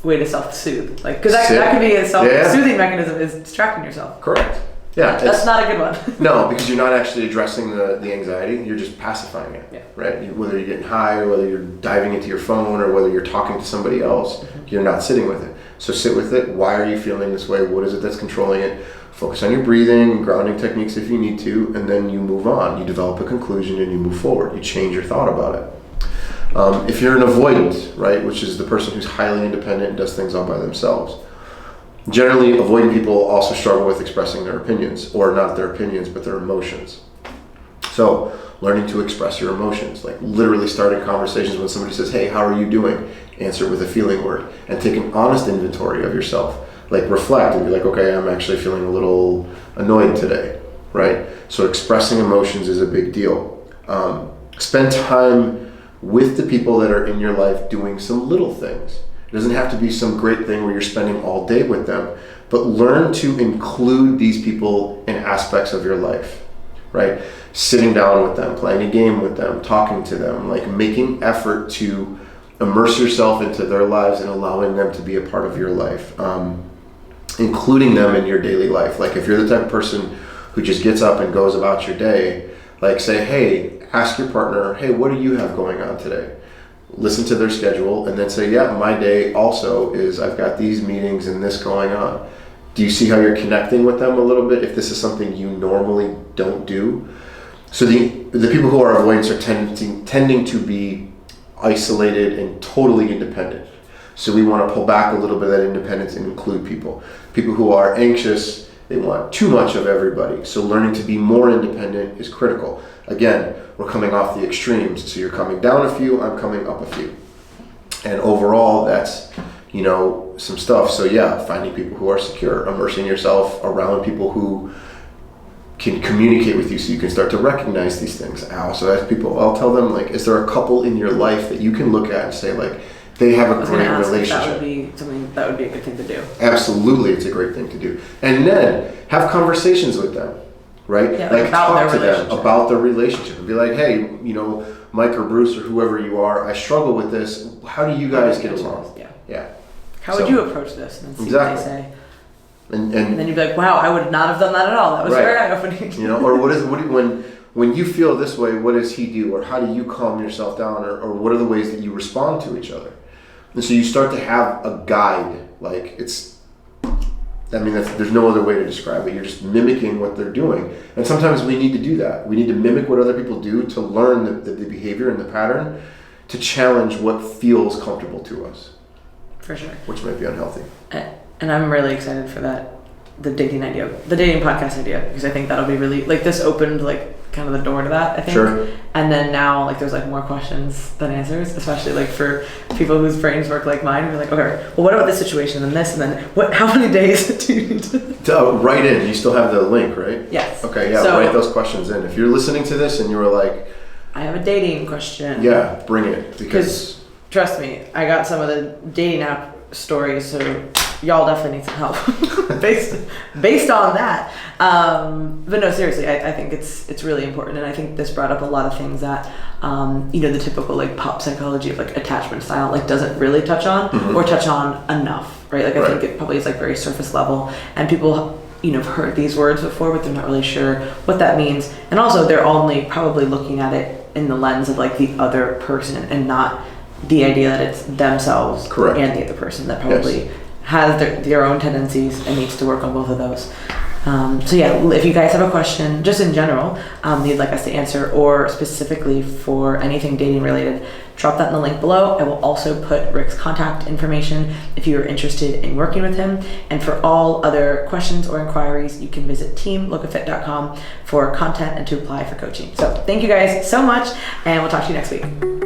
way to self-soothe. Like, because that could be a self-soothing mechanism is distracting yourself. Correct. Yeah, that's not a good one. No, because you're not actually addressing the anxiety. You're just pacifying it, right? Whether you're getting high or whether you're diving into your phone or whether you're talking to somebody else, you're not sitting with it. So sit with it. Why are you feeling this way? What is it that's controlling it? Focus on your breathing and grounding techniques if you need to, and then you move on. You develop a conclusion and you move forward. You change your thought about it. If you're an avoidant, right, which is the person who's highly independent and does things all by themselves, generally, avoidant people also struggle with expressing their opinions, or not their opinions, but their emotions. So, learning to express your emotions, like literally starting conversations when somebody says, hey, how are you doing? Answer with a feeling word, and take an honest inventory of yourself. Like reflect and be like, okay, I'm actually feeling a little annoyed today, right? So expressing emotions is a big deal. Spend time with the people that are in your life doing some little things. It doesn't have to be some great thing where you're spending all day with them, but learn to include these people in aspects of your life, right? Sitting down with them, playing a game with them, talking to them, like making effort to immerse yourself into their lives and allowing them to be a part of your life, including them in your daily life. Like if you're the type of person who just gets up and goes about your day, like say, hey, ask your partner, hey, what do you have going on today? listen to their schedule, and then say, yeah, my day also is I've got these meetings and this going on. Do you see how you're connecting with them a little bit if this is something you normally don't do? So the people who are avoidants are tending to be isolated and totally independent. So we want to pull back a little bit of that independence and include people. People who are anxious, they want too much of everybody. So learning to be more independent is critical. Again, we're coming off the extremes. So you're coming down a few, I'm coming up a few. And overall, that's, some stuff. So yeah, finding people who are secure, immersing yourself around people who can communicate with you so you can start to recognize these things. I also ask people, I'll tell them, like, is there a couple in your life that you can look at and say, like, they have a great relationship? That would be something that would be a good thing to do. Absolutely, it's a great thing to do. And then have conversations with them, right? Yeah, like talk to them about their relationship and be like, hey, Mike or Bruce or whoever you are, I struggle with this. How do you guys get along? Yeah. How would you approach this? And then see what they say. And then you'd be like, wow, I would not have done that at all. That was very eye-opening. Or when you feel this way, what does he do? Or how do you calm yourself down? Or what are the ways that you respond to each other? And so you start to have a guide. Like there's no other way to describe it. You're just mimicking what they're doing. And sometimes we need to do that. We need to mimic what other people do to learn the behavior and the pattern to challenge what feels comfortable to us. For sure. Which might be unhealthy. And I'm really excited for the dating podcast idea, because I think that'll be really, this opened kind of the door to that, I think. Sure. And then now there's more questions than answers, especially for people whose brains work like mine. We're like, okay, well, what about this situation and this, and then how many days do you need to write in? You still have the link, right? Yes. Okay, yeah, so, write those questions in. If you're listening to this and you were like, I have a dating question. Yeah, bring it, because trust me, I got some of the dating app stories, so y'all definitely need some help based on that. But no, seriously, I think it's really important, and I think this brought up a lot of things that the typical pop psychology of attachment style doesn't really touch on or touch on enough, right? I think it probably is very surface level, and people have heard these words before, but they're not really sure what that means, and also they're only probably looking at it in the lens of the other person and not the idea that it's themselves and the other person that probably has their own tendencies and needs to work on both of those. So yeah, if you guys have a question, just in general, you'd like us to answer, or specifically for anything dating related, drop that in the link below. I will also put Rick's contact information if you are interested in working with him. And for all other questions or inquiries, you can visit teamlookafit.com for content and to apply for coaching. So thank you guys so much, and we'll talk to you next week.